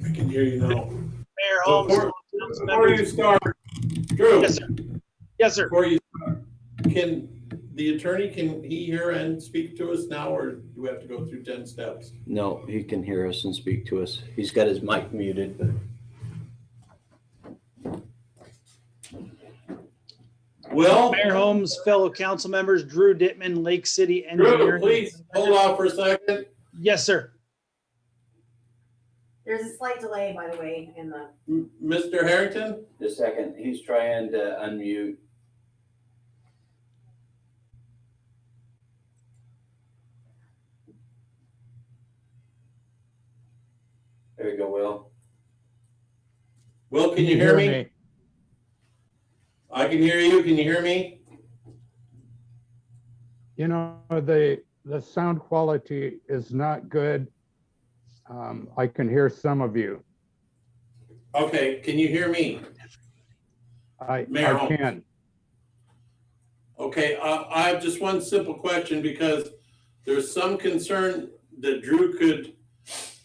I can hear you now. Mayor Holmes, Before council before you members. start, Drew, Yes, sir. Yes, sir. before you start, can the attorney, can he hear and speak to us now, or do we have to go through 10 steps? No, he can hear us and speak to us. He's got his mic muted, but Well, Mayor Holmes, fellow council members, Drew Dittman, Lake City Drew, Engineering. please hold off for a second. Yes, sir. There's a slight delay, by the way, in the. Mr. Harrington? just a second, he's trying to unmute. There you go, Will. Will, can you hear me? I can hear you. Can you hear me? You know, the sound quality is not good. I can hear some of you. Okay, can you hear me? I Mayor Holmes. can't. Okay, I have just one simple question because there's some concern that Drew could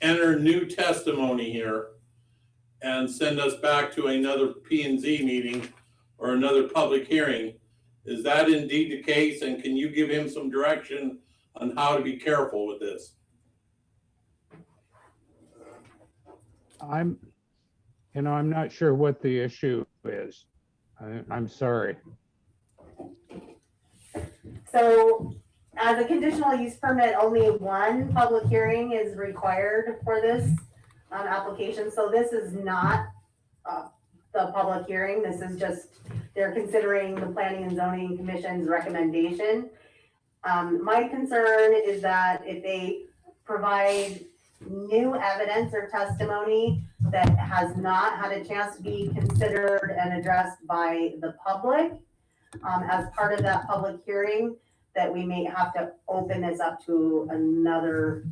enter new testimony here and send us back to another P and Z meeting or another public hearing. Is that indeed the case? And can you give him some direction on how to be careful with this? I'm not sure what the issue is. I'm sorry. So as a conditional use permit, only one public hearing is required for this application. So this is not the public hearing. This is just, they're considering the Planning and Zoning Commission's recommendation. My concern is that if they provide new evidence or testimony that has not had a chance to be considered and addressed by the public as part of that public hearing, that we may have to open this up to another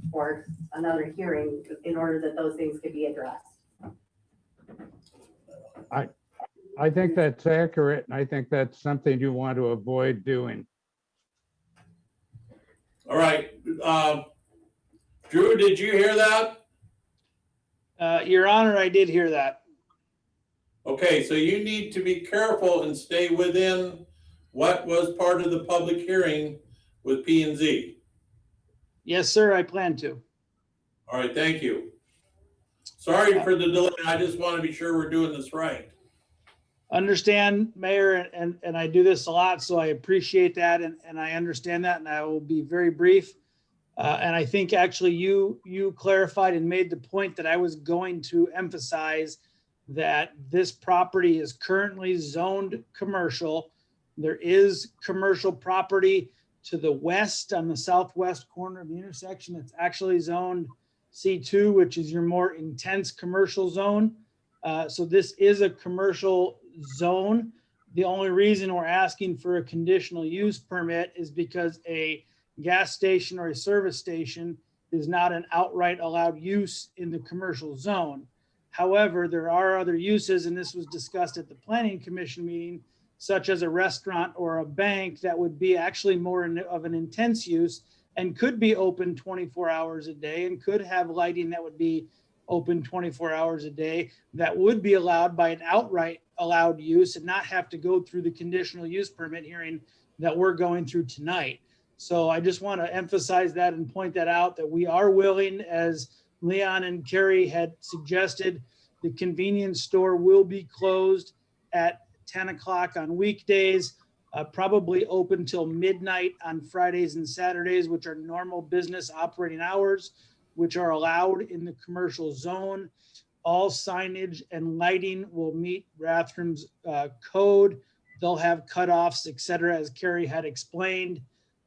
hearing in order that those things could be addressed. I think that's accurate, and I think that's something you want to avoid doing. All right, Drew, did you hear that? Your Honor, I did hear that. Okay, so you need to be careful and stay within what was part of the public hearing with P and Z. Yes, sir, I plan to. All right, thank you. Sorry for the delay. I just want to be sure we're doing this right. Understand, Mayor, and I do this a lot, so I appreciate that, and I understand that, and I will be very brief. And I think actually you clarified and made the point that I was going to emphasize, that this property is currently zoned commercial. There is commercial property to the west on the southwest corner of the intersection. It's actually zoned C2, which is your more intense commercial zone. So this is a commercial zone. The only reason we're asking for a conditional use permit is because a gas station or a service station is not an outright allowed use in the commercial zone. However, there are other uses, and this was discussed at the Planning Commission meeting, such as a restaurant or a bank that would be actually more of an intense use and could be open 24 hours a day and could have lighting that would be open 24 hours a day, that would be allowed by an outright allowed use and not have to go through the conditional use permit hearing that we're going through tonight. So I just want to emphasize that and point that out, that we are willing, as Leon and Carrie had suggested, the convenience store will be closed at 10 o'clock on weekdays, probably open till midnight on Fridays and Saturdays, which are normal business operating hours, which are allowed in the commercial zone. All signage and lighting will meet Rathdrum's code. They'll have cutoffs, et cetera, as Carrie had explained.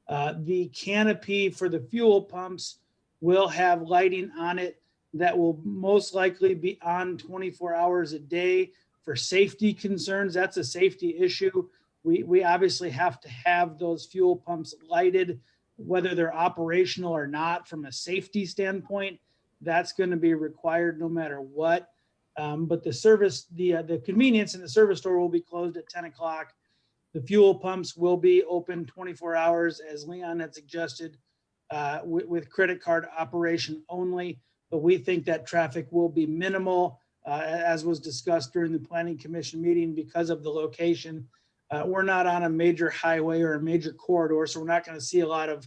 The canopy for the fuel pumps will have lighting on it that will most likely be on 24 hours a day for safety concerns. That's a safety issue. We obviously have to have those fuel pumps lighted, whether they're operational or not. From a safety standpoint, that's going to be required no matter what. But the service, the convenience and the service store will be closed at 10 o'clock. The fuel pumps will be open 24 hours, as Leon had suggested, with credit card operation only. But we think that traffic will be minimal, as was discussed during the Planning Commission meeting, because of the location. We're not on a major highway or a major corridor, so we're not going to see a lot of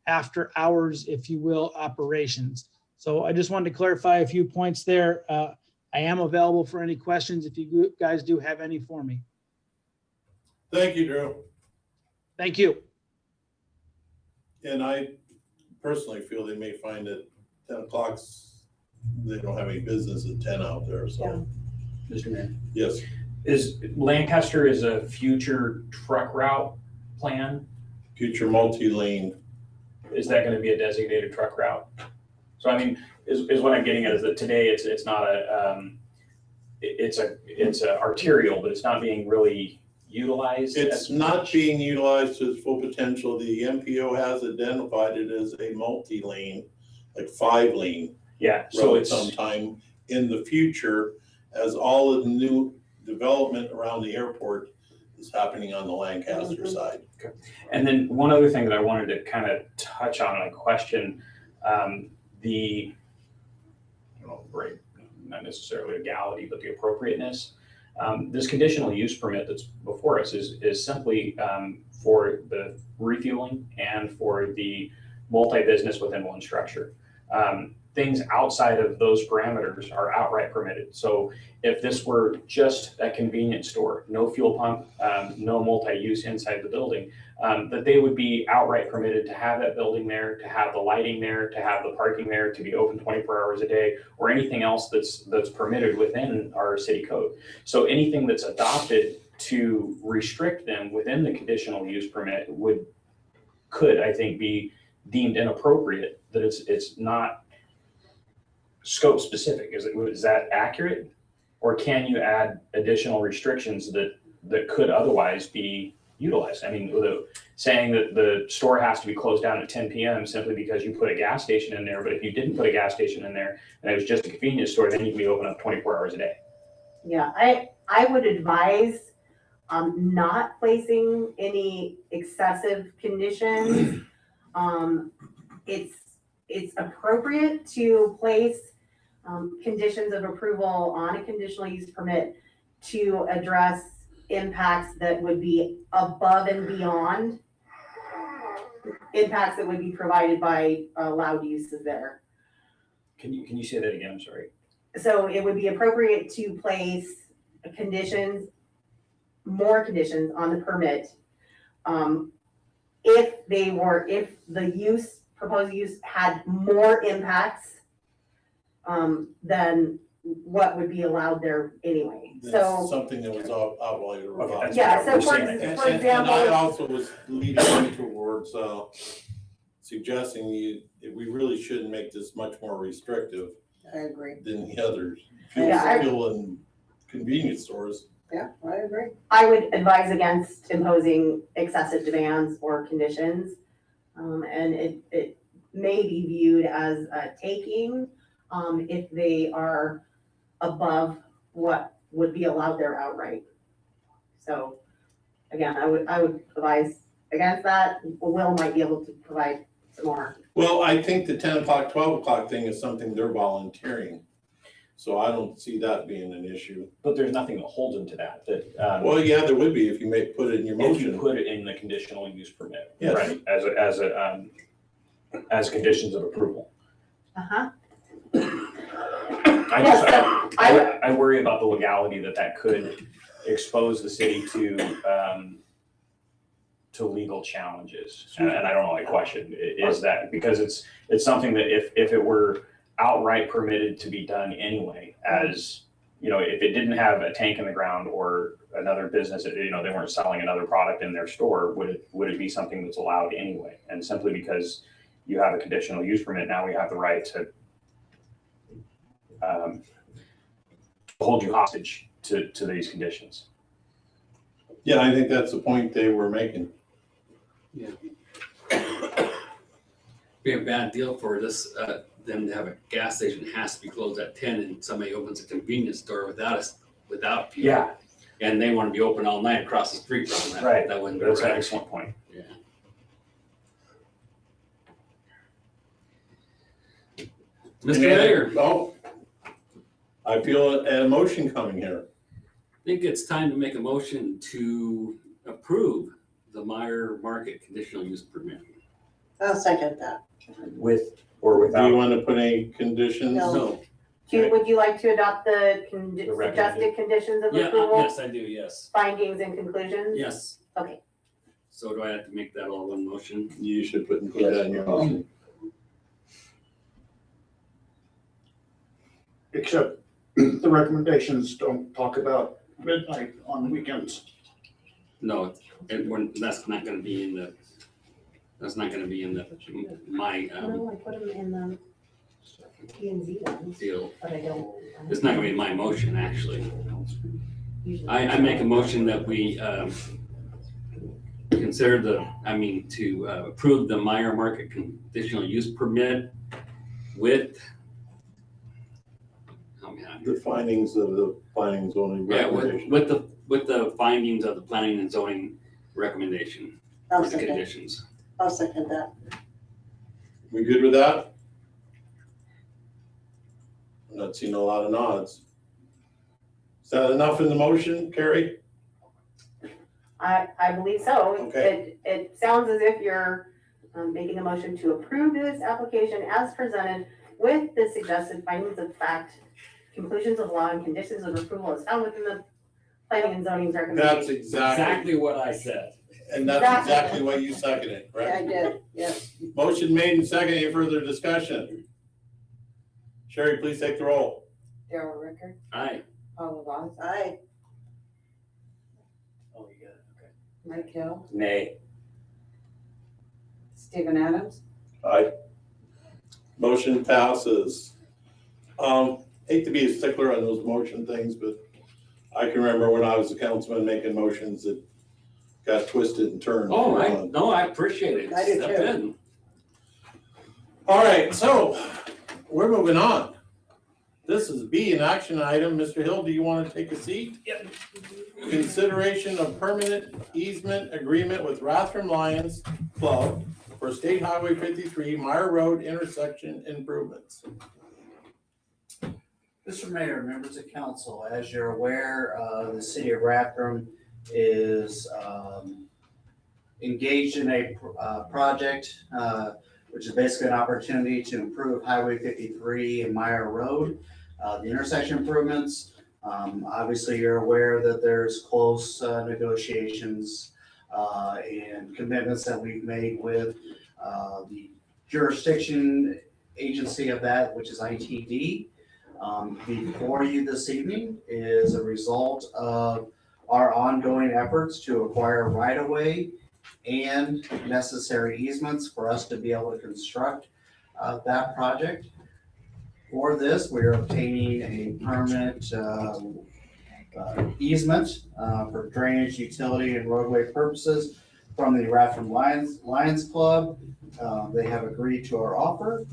after hours, if you will, operations. So I just wanted to clarify a few points there. I am available for any questions if you guys do have any for me. Thank you, Drew. Thank you. And I personally feel they may find that 10 o'clock's, they don't have any business at 10 out there, so. Mr. Mayor, Yes, is Lancaster is a future truck route plan? future multi-lane. Is that going to be a designated truck route? So I mean, is what I'm getting at is that today it's not a, it's a arterial, but it's not being really utilized. It's not being utilized to its full potential. The MPO has identified it as a multi-lane, like 5-lane Yeah, so road it's, sometime in the future, as all of the new development around the airport is happening on the Lancaster side. And then one other thing that I wanted to kind of touch on, a question, the, right, not necessarily legality, but the appropriateness. This conditional use permit that's before us is simply for the refueling and for the multi-business within one structure. Things outside of those parameters are outright permitted. So if this were just a convenience store, no fuel pump, no multi-use inside the building, that they would be outright permitted to have that building there, to have the lighting there, to have the parking there, to be open 24 hours a day, or anything else that's permitted within our city code. So anything that's adopted to restrict them within the conditional use permit could, I think, be deemed inappropriate, that it's not scope specific. Is that accurate? Or can you add additional restrictions that could otherwise be utilized? I mean, saying that the store has to be closed down at 10 p.m. simply because you put a gas station in there, but if you didn't put a gas station in there and it was just a convenience store, then you could be open up 24 hours a day. Yeah, I would advise not placing any excessive conditions. It's appropriate to place conditions of approval on a conditional use permit to address impacts that would be above and beyond impacts that would be provided by allowed uses there. Can you say that again? I'm sorry. So it would be appropriate to place more conditions on the permit if the proposed use had more impacts than what would be allowed there anyway. That's So, something that was outlined. Okay. yeah, so for And example. I also was leading towards suggesting we really shouldn't make this much more restrictive I agree. than the others. Yeah, Fuel and convenience stores. Yeah, I agree. I would advise against imposing excessive demands or conditions. And it may be viewed as a taking if they are above what would be allowed there outright. So again, I would advise against that. Will might be able to provide some more. Well, I think the 10 o'clock, 12 o'clock thing is something they're volunteering. So I don't see that being an issue. But there's nothing that holds them to that. Well, yeah, there would be if you put it in your If you motion. put it in the conditional use permit, Yes. right, as conditions of approval. Uh-huh. I worry about the legality that could expose the city to legal challenges. And I don't know, I question, is that, because it's something that if it were outright permitted to be done anyway, as, if it didn't have a tank in the ground or another business, they weren't selling another product in their store, would it be something that's allowed anyway? And simply because you have a conditional use permit, now we have the right to hold you hostage to these conditions. Yeah, I think that's the point they were making. Be a bad deal for this, them to have a gas station has to be closed at 10 and somebody opens a convenience store without fuel. Yeah, And they want to be open all night across the street from that. right. That wouldn't be That's an right. excellent point. Yeah. Mr. Mayor, Oh, I feel a motion coming here. I think it's time to make a motion to approve the Meyer Market conditional use permit. I'll second that. With or Do you without. want to put any conditions? No. Would you like to adopt the recommended. suggested conditions of Yeah, approval, yes, I do, yes. findings and conclusions? Yes. Okay. So do I have to make that all one motion? You should put that in your motion. Except the recommendations don't talk about midnight on weekends. No, that's not gonna be in the, my, No, I put them in the P and Z ones, deal. but I don't. It's not gonna be my motion, actually. Usually- I make a motion that we, consider to approve the Meyer Market conditional use permit with, how yeah. The findings of the planning and zoning Yeah, recommendation. with the findings of the planning and zoning recommendation, I'll or the second, conditions. I'll second that. We good with that? I'm not seeing a lot of nods. Is that enough in the motion, Carrie? I believe so. Okay. It sounds as if you're making a motion to approve this application as presented with the suggested findings of fact, conclusions of law, and conditions of approval as found within the planning and zoning That's recommendation. exactly, what I said. and that's exactly what you seconded, Yeah, I correct? did, yes. Motion made and seconded. Any further discussion? Sherry, please take the roll. Daryl Rickard, Aye. Paula Voss, Aye. Oh, you got it, okay. Mike Hill, Nay. Stephen Adams, Aye. Motion passes. Hate to be a stickler on those motion things, but I can remember when I was a councilman making motions that got twisted and turned. Oh, I appreciate it. I do Step too. in. All right, so we're moving on. This is B, an action item. Mr. Hill, do you want to take a seat? Yep. Consideration of permanent easement agreement with Rathdrum Lions Club for State Highway 53 Meyer Road intersection improvements. Mr. Mayor, members of council, as you're aware, the city of Rathdrum is engaged in a project, which is basically an opportunity to improve Highway 53 and Meyer Road, the intersection improvements. Obviously, you're aware that there's close negotiations and commitments that we've made with the jurisdiction agency of that, which is ITD. Before you this evening is a result of our ongoing efforts to acquire right-of-way and necessary easements for us to be able to construct that project. For this, we are obtaining a permanent easement for drainage, utility, and roadway purposes from the Rathdrum Lions Club. They have agreed to our offer,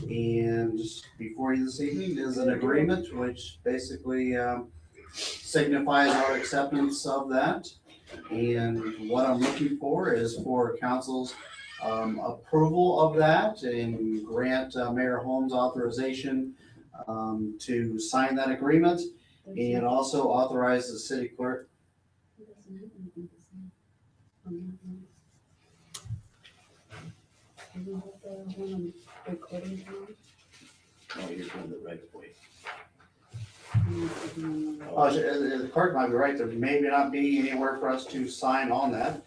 and before you this evening is an agreement which basically signifies our acceptance of that. And what I'm looking for is for council's approval of that and grant Mayor Holmes authorization to sign that agreement, and also authorize the city clerk. Oh, you're doing the right way. The clerk might be right, there may not be anywhere for us to sign on that.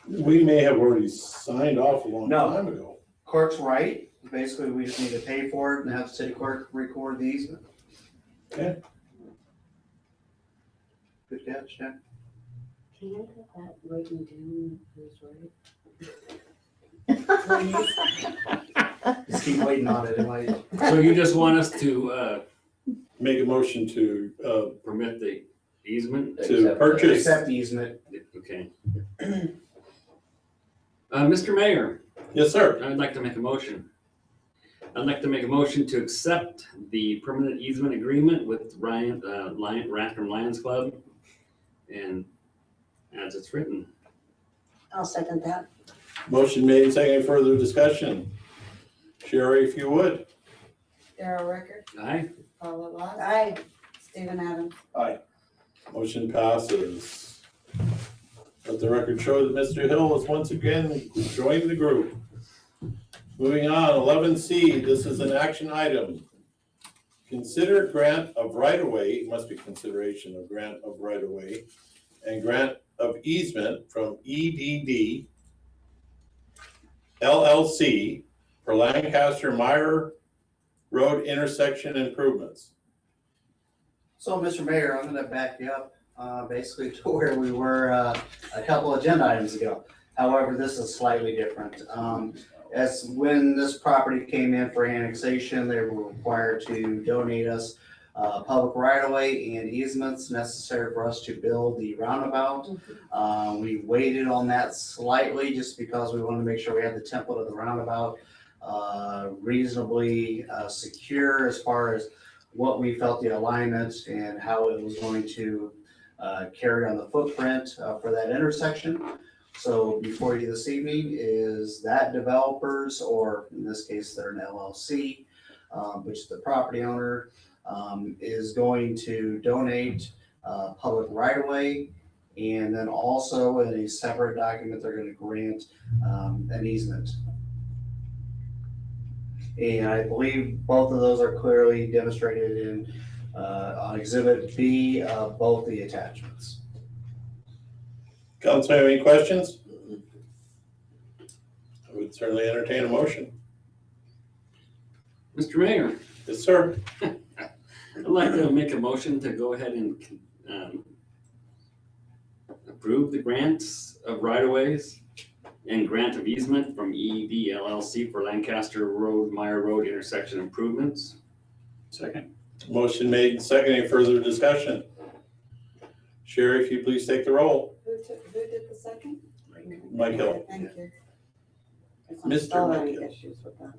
We may have already signed off a long No. time ago. Clerk's right, basically, we just need to pay for it and have the city clerk record the easement. Okay. Good catch, Jack. can I put that writing down who's right? Just keep waiting on it, it might. So you just want us to Make a motion to permit the easement? to purchase. Accept the easement. Okay. Mr. Mayor, Yes, sir. I'd like to make a motion. I'd like to make a motion to accept the permanent easement agreement with Rathdrum Lions Club, and as it's written. I'll second that. Motion made, second, further discussion. Sherry, if you would. Daryl Rickard, Aye. Paula Voss, Aye. Stephen Adams, Motion passes. Let the record show that Mr. Hill is once again joined the group. Moving on, 11C, this is an action item. Consider grant of right-of-way, it must be consideration of grant of right-of-way, and grant of easement from EDD LLC for Lancaster Meyer Road intersection improvements. So, Mr. Mayor, I'm gonna back you up, basically to where we were, a couple agenda items ago. However, this is slightly different. As when this property came in for annexation, they were required to donate us, public right-of-way and easements necessary for us to build the roundabout. We waited on that slightly just because we wanted to make sure we had the template of the roundabout reasonably secure as far as what we felt the alignment and how it was going to carry on the footprint for that intersection. So before you this evening is that developers, or in this case, they're an LLC, which is the property owner, is going to donate public right-of-way. And then also in a separate document, they're going to grant an easement. And I believe both of those are clearly demonstrated in on Exhibit B of both the attachments. Council have any questions? I would certainly entertain a motion. Mr. Mayor, Yes, sir. I'd like to make a motion to go ahead and approve the grants of right-of-ways and grant of easement from EED LLC for Lancaster Road, Meyer Road intersection improvements. Second. Motion made and seconded. Any further discussion? Sherry, if you please take the roll. Who did the second? Mike Hill. Thank you. Mr. Still having Mike Hill. issues with that.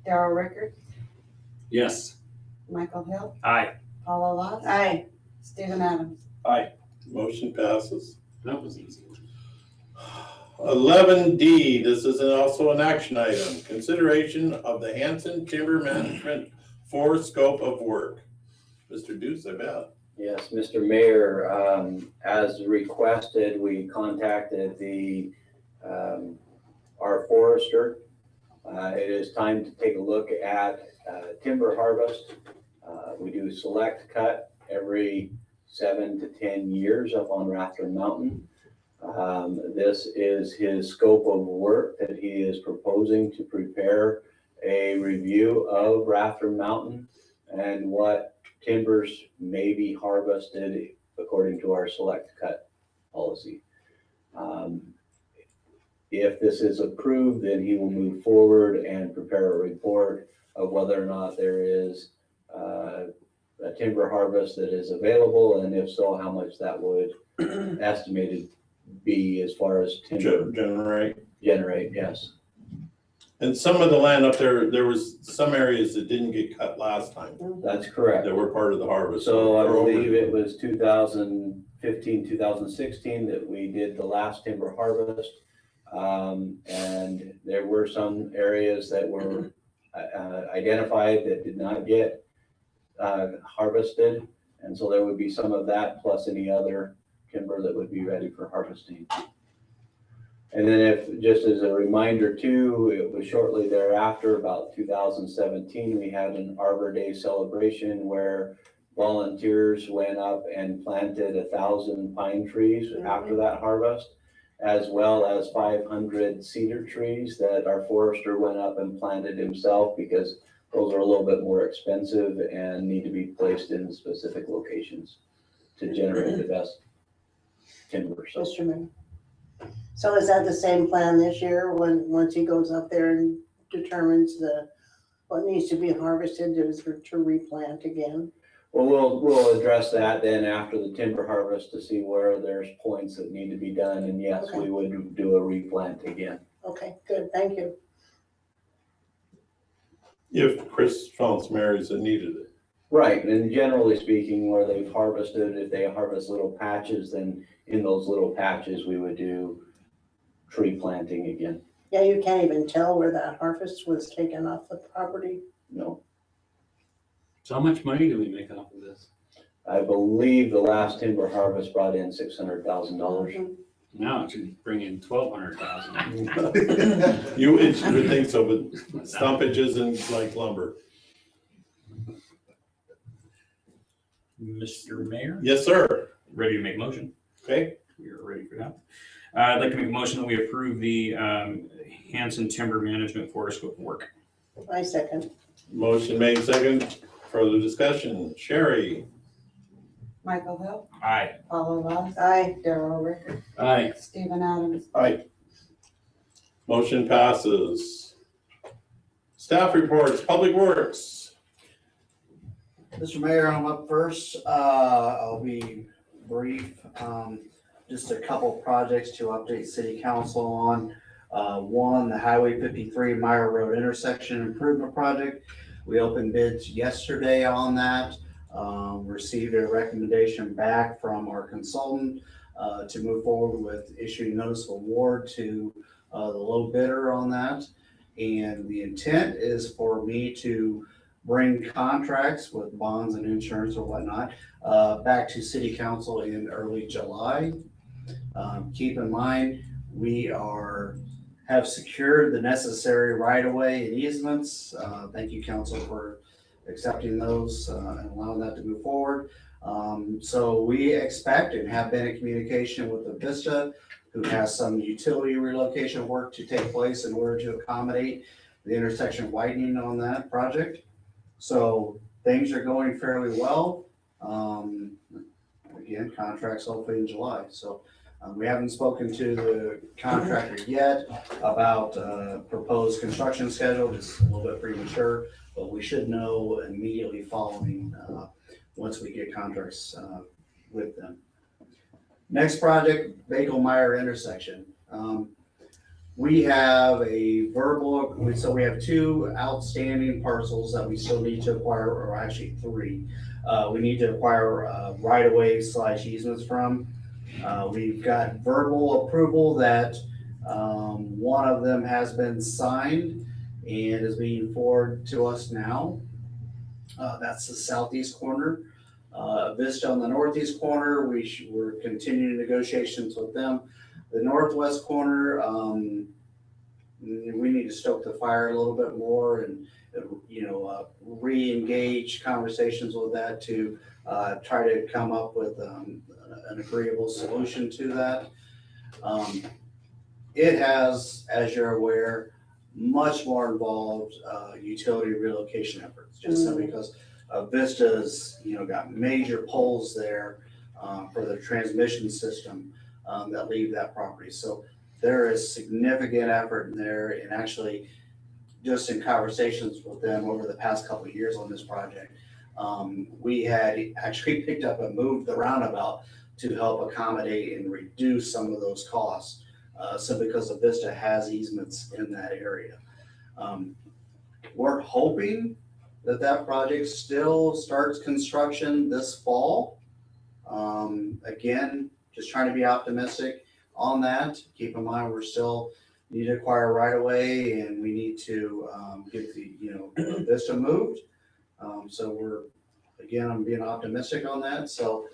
Darrell Rickard, Yes. Michael Hill, Aye. Paula Lot, Aye. Stephen Adams. Motion passes. That was easy. 11D, this is also an action item. Consideration of the Hanson Timber Management for scope of work. Mr. Deuce, I bet. Yes, Mr. Mayor, as requested, we contacted our forester. It is time to take a look at timber harvest. We do select cut every 7 to 10 years up on Rathdrum Mountain. This is his scope of work that he is proposing to prepare a review of Rathdrum Mountain and what timbers may be harvested according to our select cut policy. If this is approved, then he will move forward and prepare a report of whether or not there is a timber harvest that is available, and if so, how much that would estimated be as far as timber Generate. yes. And some of the land up there, there was some areas that didn't get cut last time That's correct. that were part of the harvest. So I They're over. believe it was 2015, 2016 that we did the last timber harvest. And there were some areas that were identified that did not get harvested. And so there would be some of that plus any other timber that would be ready for harvesting. And then if, just as a reminder too, it was shortly thereafter, about 2017, we had an Arbor Day celebration where volunteers went up and planted 1,000 pine trees after that harvest, as well as 500 cedar trees that our forester went up and planted himself, because those are a little bit more expensive and need to be placed in specific locations to generate the best timber. So Mr. Mayor. So is that the same plan this year, once he goes up there and determines what needs to be harvested to replant again? well, we'll address that then after the timber harvest to see where there's points that need to be done. And yes, Okay. we would do a replant again. Okay, good, thank you. If Chris found some areas that needed it. Right, and generally speaking, where they've harvested, if they harvest little patches, then in those little patches, we would do tree planting again. Yeah, you can't even tell where that harvest was taken off the property. No, So how much money do we make off of this? I believe the last timber harvest brought in $600,000. Now it should bring in 1,200,000. You would think so, but stumpages and like lumber. Mr. Mayor, Yes, sir. ready to make a motion? Okay. We are ready for that. I'd like to make a motion that we approve the Hanson Timber Management for scope of work. I second. Motion made second. Further discussion. Sherry. Michael Hill, Aye. Paula Lot, Aye. Darrell Rickard, Aye. Stephen Adams. Aye. Motion passes. Staff reports, Public Works. Mr. Mayor, I'm up first. I'll be brief. Just a couple projects to update City Council on. One, the Highway 53 Meyer Road intersection improvement project. We opened bids yesterday on that. Received a recommendation back from our consultant to move forward with issuing notice of award to the low bidder on that. And the intent is for me to bring contracts with bonds and insurance or whatnot back to city council in early July. Keep in mind, we have secured the necessary right-of-way and easements. Thank you, council, for accepting those and allowing that to move forward. So we expect and have been in communication with the Vista, who has some utility relocation work to take place in order to accommodate the intersection widening on that project. So things are going fairly well. Again, contracts hopefully in July. So we haven't spoken to the contractor yet about proposed construction schedule. It's a little bit premature, but we should know immediately following once we get contracts with them. Next project, Bagel-Meyer intersection. We have a verbal, so we have 2 outstanding parcels that we still need to acquire, or actually 3. We need to acquire right-of-way / easements from. We've got verbal approval that one of them has been signed and is being forwarded to us now. That's the southeast corner. Vista on the northeast corner, we're continuing negotiations with them. The northwest corner, we need to stoke the fire a little bit more and, re-engage conversations with that to try to come up with an agreeable solution to that. It has, as you're aware, much more involved utility relocation efforts, just simply because Vista's, got major poles there for the transmission system that leave that property. So there is significant effort in there, and actually just in conversations with them over the past couple of years on this project, we had actually picked up and moved the roundabout to help accommodate and reduce some of those costs, simply because the Vista has easements in that area. We're hoping that project still starts construction this fall. Again, just trying to be optimistic on that. Keep in mind, we're still need to acquire right away, and we need to get the Vista moved. So I'm being optimistic on that. So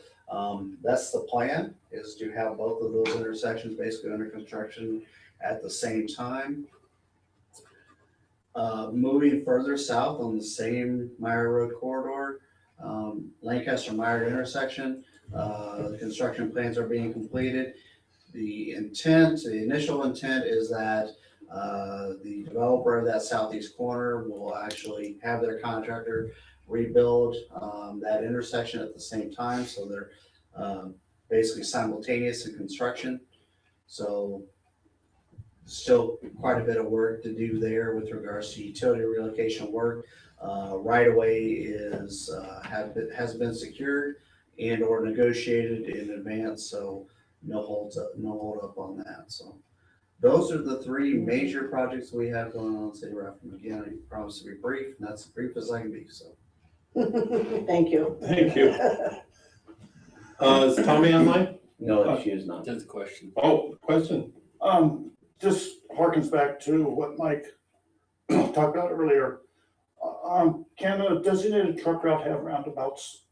that's the plan, is to have both of those intersections basically under construction at the same time. Moving further south on the same Meyer Road corridor, Lancaster-Meyer intersection, the construction plans are being completed. The initial intent is that the developer of that southeast corner will actually have their contractor rebuild that intersection at the same time. So they're basically simultaneous in construction. So still quite a bit of work to do there with regards to utility relocation work. Right away has been secured and or negotiated in advance. So no hold up on that. So those are the 3 major projects we have going on in City of Rathrum. Again, I promise to be brief, and that's as brief as I can be. So Thank you. Thank you. Is Tommy online? No, she is not. That's a question. Oh, question. Just harkens back to what Mike talked about earlier. Can a designated truck route have roundabouts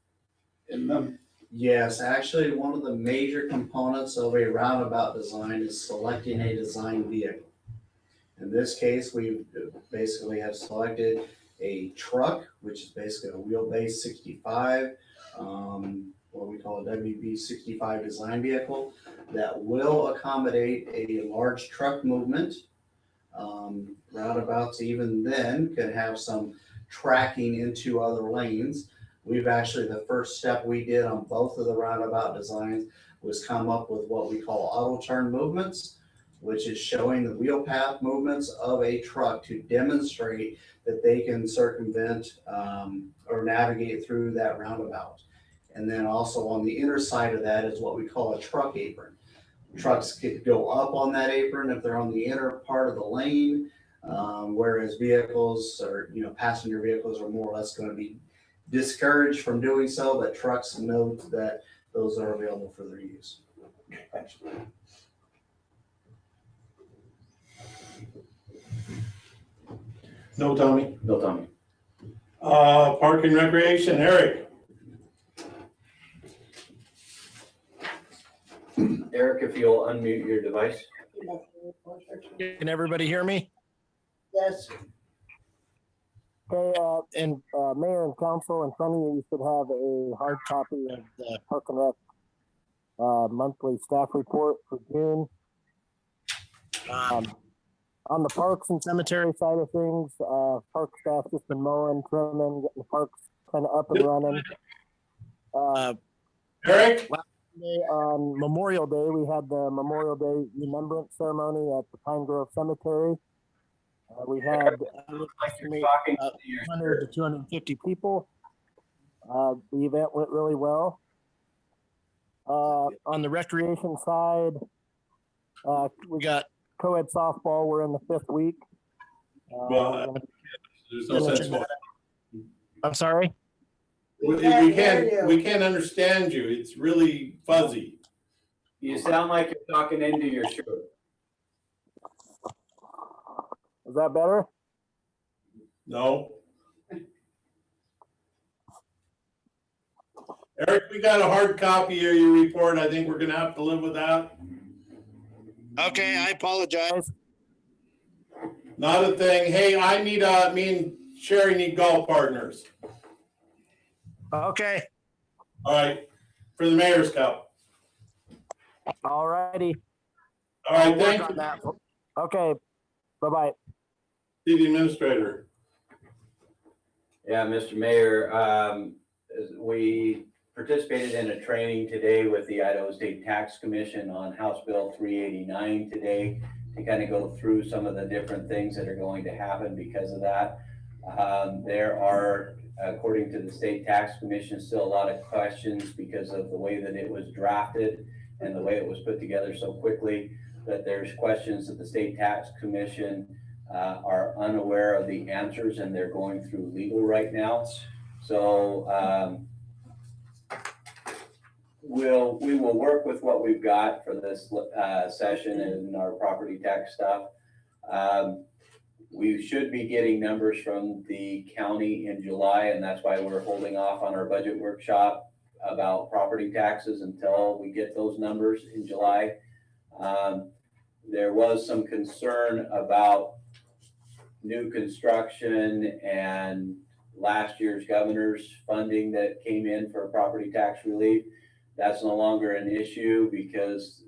in them? yes, actually, one of the major components of a roundabout design is selecting a design vehicle. In this case, we basically have selected a truck, which is basically a wheelbase 65, what we call a WB 65 design vehicle that will accommodate a large truck movement. Roundabouts even then can have some tracking into other lanes. We've actually, the first step we did on both of the roundabout designs was come up with what we call auto turn movements, which is showing the wheel path movements of a truck to demonstrate that they can circumvent or navigate through that roundabout. And then also on the inner side of that is what we call a truck apron. Trucks could go up on that apron if they're on the inner part of the lane. Whereas vehicles or, passenger vehicles are more or less gonna be discouraged from doing so, but trucks note that those are available for their use. Thanks. No, Tommy. No, Tommy. Park and Recreation, Eric. Eric, if you'll unmute your device. Can everybody hear me? Yes. Okay, and Mayor and Council, in front of you, you should have a hard copy of the Park and Rec monthly staff report for June. On the parks and cemetery side of things, park staff just been mowing, trimming, getting the parks kind of up and running. Eric? On Memorial Day, we had the Memorial Day Remembrance Ceremony at the Pine Grove Cemetery. We had You're talking to your 200 to 250 people. The event went really well. On the recreation side, we got co-ed softball. We're in the 5th week. Well, there's no sense. I'm sorry? We can't understand you. It's really fuzzy. You sound like you're talking into your shirt. Is that better? No. Eric, we got a hard copy of your report. I think we're gonna have to live with that. Okay, I apologize. Not a thing. Hey, me and Sherry need golf partners. Okay, All right, for the Mayor's Cup. all righty. All right, I'll work thank on you, that. Okay, bye-bye. City Administrator. Yeah, Mr. Mayor, we participated in a training today with the Idaho State Tax Commission on House Bill 389 today to kind of go through some of the different things that are going to happen because of that. There are, according to the State Tax Commission, still a lot of questions because of the way that it was drafted and the way it was put together so quickly, that there's questions that the State Tax Commission are unaware of the answers and they're going through legal right now. So we will work with what we've got for this session and our property tax stuff. We should be getting numbers from the county in July, and that's why we're holding off on our budget workshop about property taxes until we get those numbers in July. There was some concern about new construction and last year's governor's funding that came in for property tax relief. That's no longer an issue because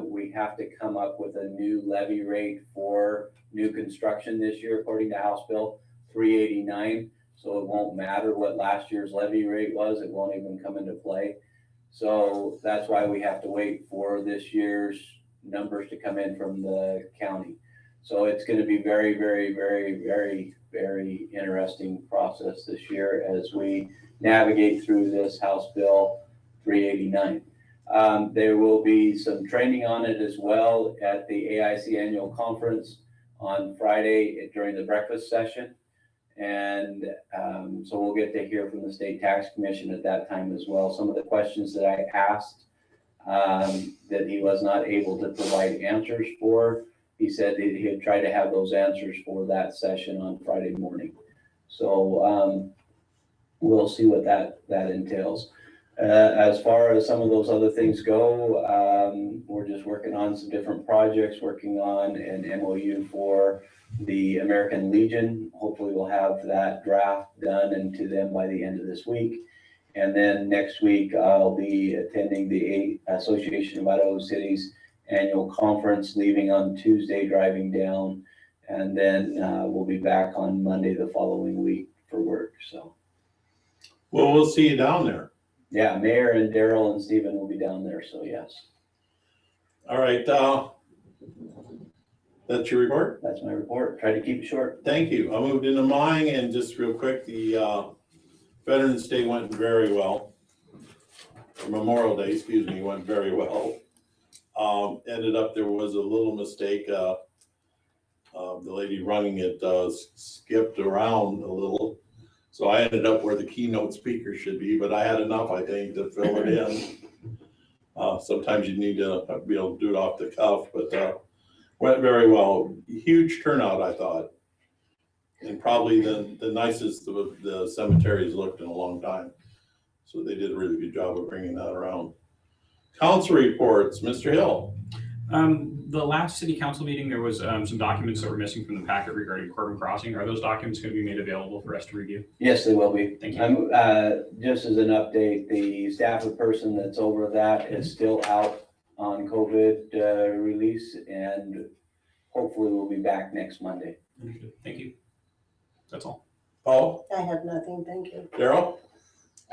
we have to come up with a new levy rate for new construction this year, according to House Bill 389. So it won't matter what last year's levy rate was. It won't even come into play. So that's why we have to wait for this year's numbers to come in from the county. So it's going to be very, very, very, very, very interesting process this year as we navigate through this House Bill 389. There will be some training on it as well at the AIC annual conference on Friday during the breakfast session. And so we'll get to hear from the State Tax Commission at that time as well. Some of the questions that I asked that he was not able to provide answers for, he said that he'd try to have those answers for that session on Friday morning. So we'll see what that entails. As far as some of those other things go, we're just working on some different projects, working on an MOU for the American Legion. Hopefully we'll have that draft done and to them by the end of this week. And then next week, I'll be attending the Association of Idaho Cities annual conference, leaving on Tuesday, driving down. And then we'll be back on Monday the following week for work. So, Well, we'll see you down there. yeah, Mayor and Daryl and Stephen will be down there. So yes, All right, that's your report? that's my report. Try to keep it short. Thank you. I moved into mine, and just real quick, the Veterans Day went very well. Memorial Day, excuse me, went very well. Ended up, there was a little mistake. The lady running it skipped around a little. So I ended up where the keynote speaker should be, but I had enough, I think, to fill it in. Sometimes you need to be able to do it off the cuff, but went very well. Huge turnout, I thought. And probably the nicest the cemetery's looked in a long time. So they did a really good job of bringing that around. Council reports, Mr. Hill. The last city council meeting, there was some documents that were missing from the packet regarding Corbin Crossing. Are those documents going to be made available for us to review? Yes, they will be. Thank you. Just as an update, the staff person that's over that is still out on COVID release, and hopefully we'll be back next Monday. Understood. Thank you. That's all. Paul, I have nothing, thank you. Daryl?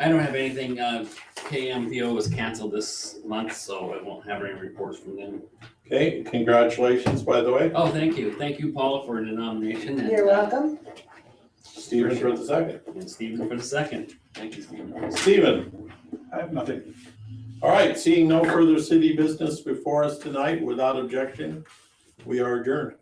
I don't have anything. KMPO was canceled this month, so I won't have any reports from them. Okay, congratulations, by the way. Oh, thank you. Thank you, Paula, for the nomination. And, You're welcome. Stephen for the second. And Stephen for the second. Thank you, Stephen. Stephen. I have nothing. All right, seeing no further city business before us tonight, without objection, we are adjourned.